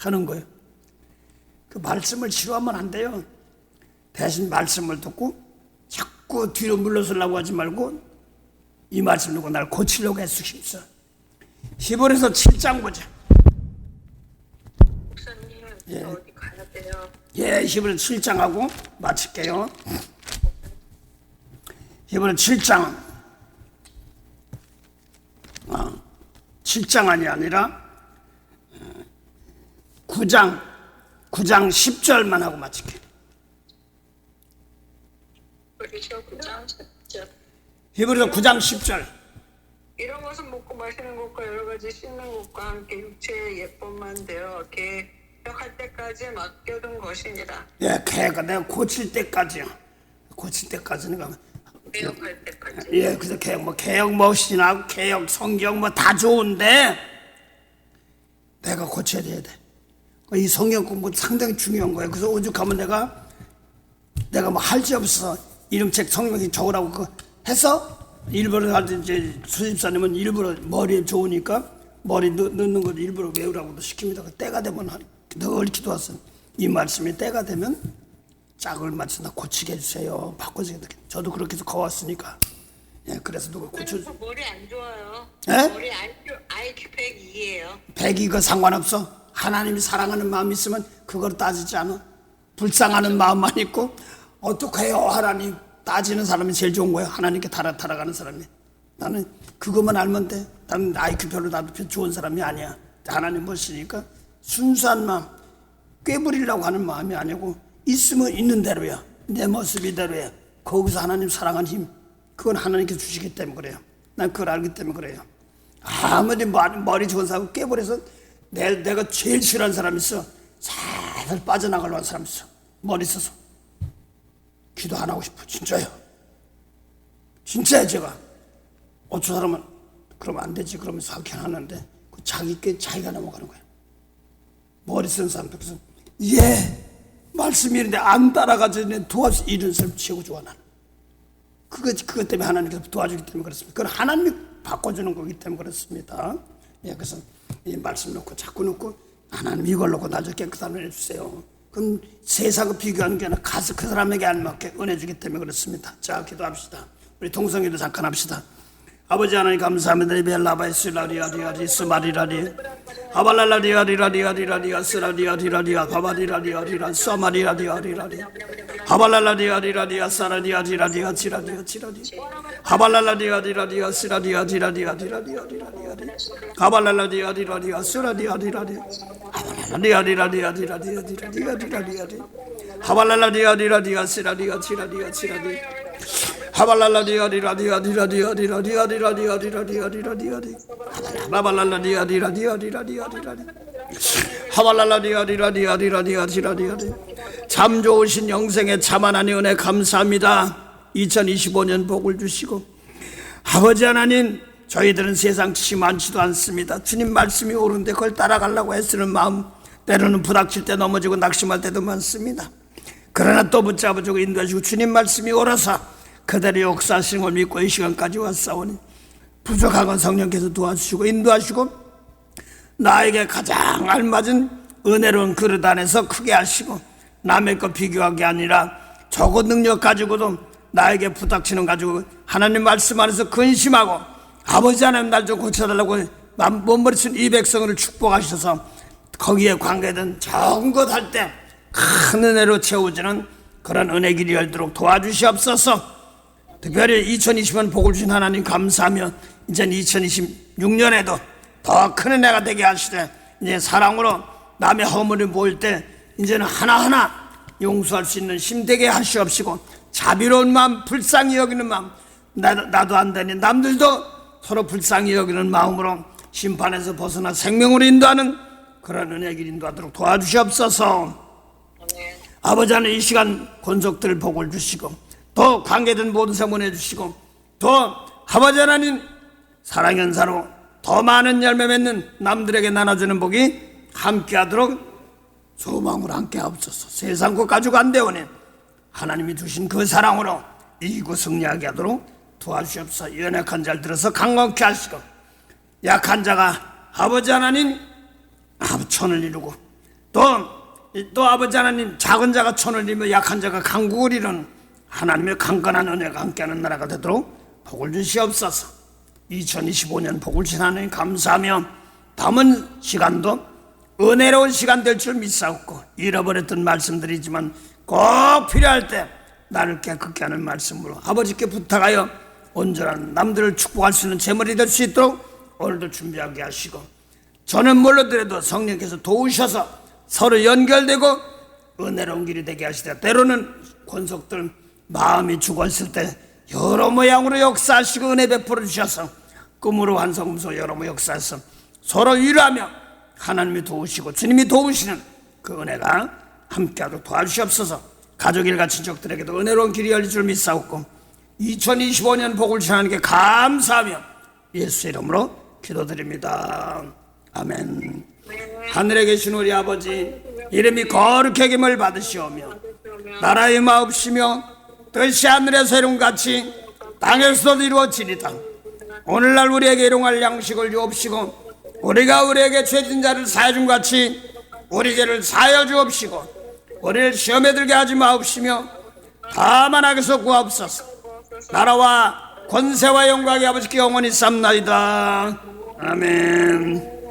하는 거예요. 그 말씀을 싫어하면 안 돼요. 대신 말씀을 듣고 자꾸 뒤로 물러서려고 하지 말고 이 말씀 듣고 날 고치려고 애쓰십시오. 히브리서 7장 보자. 목사님, 예. 저 어디 가야 돼요? 예, 히브리서 7장하고 마칠게요. 히브리서 7장 7장이 아니라 9장 10절만 하고 마칠게요. 그렇죠. 그냥 히브리서 9장 10절. 이런 것은 먹고 마시는 것과 여러 가지 씻는 것과 함께 육체의 예법만 되어 개혁할 때까지 맡겨둔 것이니라. 예, 개혁 내가 고칠 때까지요. 고칠 때까지는 개혁할 때까지. 예, 그래서 개혁 머신하고 개혁 성경 뭐 다 좋은데 내가 고쳐야 돼. 이 성경 공부 상당히 중요한 거예요. 그래서 오죽하면 내가 뭐 할 수 없어 이름책 성경에 적으라고 해서 일부러 이제 수집사님은 일부러 머리에 좋으니까 머리 넣는 것도 일부러 외우라고도 시킵니다. 때가 되면 늘 기도하세요. 이 말씀이 때가 되면 짝을 맞춰서 고치게 해주세요. 바꿔주게 돼. 저도 그렇게 해서 거왔으니까. 예, 그래서 누가 고쳐주. 머리 안 좋아요. 예? 머리 IQ 102예요. 100이 상관없어. 하나님이 사랑하는 마음이 있으면 그걸 따지지 않아. 불쌍하는 마음만 있고 어떡해요 하나님 따지는 사람이 제일 좋은 거예요. 하나님께 달아가는 사람이. 나는 그것만 알면 돼. 나는 IQ 별로 나도 별 좋은 사람이 아니야. 하나님 보시니까 순수한 마음, 꾀부리려고 하는 마음이 아니고 있으면 있는 대로야. 내 모습 이대로야. 거기서 하나님 사랑하는 힘, 그건 하나님께 주시기 때문에 그래요. 난 그걸 알기 때문에 그래요. 아무리 머리 좋은 사람 깨버려서 내가 제일 싫어하는 사람이 있어. 살살 빠져나가려고 하는 사람이 있어. 머리 써서 기도 안 하고 싶어. 진짜요. 진짜야. 제가 어떤 사람은 그러면 안 되지 그러면서 하긴 하는데 자기가 넘어가는 거야. 머리 쓴 사람도. 그래서 말씀이 있는데 안 따라가지 도와서 이런 사람 최고 좋아. 나는 그것 때문에 하나님께서 도와주기 때문에 그렇습니다. 그건 하나님이 바꿔주는 거기 때문에 그렇습니다. 예, 그래서 이 말씀 놓고 자꾸 놓고 하나님 이걸 놓고 나중에 깨끗한 은혜 주세요. 그럼 세상과 비교하는 게 아니라 가서 그 사람에게 알맞게 은혜 주기 때문에 그렇습니다. 자, 기도합시다. 우리 동성기도 잠깐 합시다. 아버지 하나님 감사합니다. 리벨라바이스라리아리아리 스마리라리 하발랄라리아리라리아리라리아 스라리아리라리아 바바리라리아리라 사마리아리아리라리 하발랄라리아리라리아 사라리아리라리아 지라리아 지라리 하발랄라리아리라리아 스라리아리라리아리라리아리라리 하발랄라리아리라리아 스라리아리라리 하발랄라리아리라리아리라리아리라리 하발랄라리아리라리아 스라리아 지라리아 지라리 하발랄라디아디라디아디라디아디라디아디라디아디라디아디 하발랄라디아디라디아디라디아디라디 하발랄라디아디라디아디라디아디라디아디 참 좋으신 영생의 참 하나님 은혜 감사합니다. 2025년 복을 주시고 아버지 하나님 저희들은 세상 지식 많지도 않습니다. 주님 말씀이 옳은데 그걸 따라가려고 애쓰는 마음 때로는 부닥칠 때 넘어지고 낙심할 때도 많습니다. 그러나 또 붙잡아주고 인도해주고 주님 말씀이 옳아서 그대로 역사하시는 걸 믿고 이 시간까지 왔사오니 부족한 건 성령께서 도와주시고 인도하시고 나에게 가장 알맞은 은혜로운 그릇 안에서 크게 하시고 남의 것 비교하기 아니라 적은 능력 가지고도 나에게 부닥치는 가지고 하나님 말씀 안에서 근심하고 아버지 하나님 날 좀 고쳐달라고 몸부림친 이 백성을 축복하셔서 거기에 관계된 적은 것 할 때 큰 은혜로 채워지는 그런 은혜 길이 열도록 도와주시옵소서. 특별히 2020년 복을 주신 하나님 감사하며 이제 2026년에도 더 큰 은혜가 되게 하시되 이제 사랑으로 남의 허물을 보일 때 이제는 하나하나 용서할 수 있는 힘 되게 하시옵시고 자비로운 마음, 불쌍히 여기는 마음, 나도 안 되니 남들도 서로 불쌍히 여기는 마음으로 심판에서 벗어나 생명으로 인도하는 그런 은혜 길 인도하도록 도와주시옵소서. 아버지 하나님 이 시간 권속들 복을 주시고 또 관계된 모든 사람 보내주시고 또 아버지 하나님 사랑연사로 더 많은 열매 맺는 남들에게 나눠주는 복이 함께하도록 소망으로 함께하옵소서. 세상 것 가지고 안 되오니 하나님이 주신 그 사랑으로 이기고 승리하게 하도록 도와주시옵소서. 연약한 자를 들어서 강건케 하시고 약한 자가 아버지 하나님 천을 이루고 또 아버지 하나님, 작은 자가 천을 이루며 약한 자가 강국을 이루는 하나님의 강건한 은혜가 함께하는 나라가 되도록 복을 주시옵소서. 2025년 복을 주신 하나님 감사하며 남은 시간도 은혜로운 시간 될 줄 믿사옵고, 잃어버렸던 말씀들이지만 꼭 필요할 때 나를 깨끗게 하는 말씀으로 아버지께 부탁하여 온전한 남들을 축복할 수 있는 제물이 될 수 있도록 오늘도 준비하게 하시고, 저는 몰라더라도 성령께서 도우셔서 서로 연결되고 은혜로운 길이 되게 하시되, 때로는 권속들 마음이 죽었을 때 여러 모양으로 역사하시고 은혜 베풀어 주셔서 꿈으로 환성금소 여러 모 역사해서 서로 위로하며 하나님이 도우시고 주님이 도우시는 그 은혜가 함께하도록 도와주시옵소서. 가족 일가 친척들에게도 은혜로운 길이 열릴 줄 믿사옵고, 2025년 복을 주신 하나님께 감사하며 예수 이름으로 기도드립니다. 아멘. 하늘에 계신 우리 아버지, 이름이 거룩하게 힘을 받으시오며 나라의 마옵시며 뜻이 하늘에서 이룬같이 땅에서도 이루어지리다. 오늘날 우리에게 일용할 양식을 주옵시고, 우리가 우리에게 죄진 자를 사하여 준 같이 우리 죄를 사하여 주옵시고, 우리를 시험에 들게 하지 마옵시며 다만 악에서 구하옵소서. 나라와 권세와 영광이 아버지께 영원히 삼나이다. 아멘.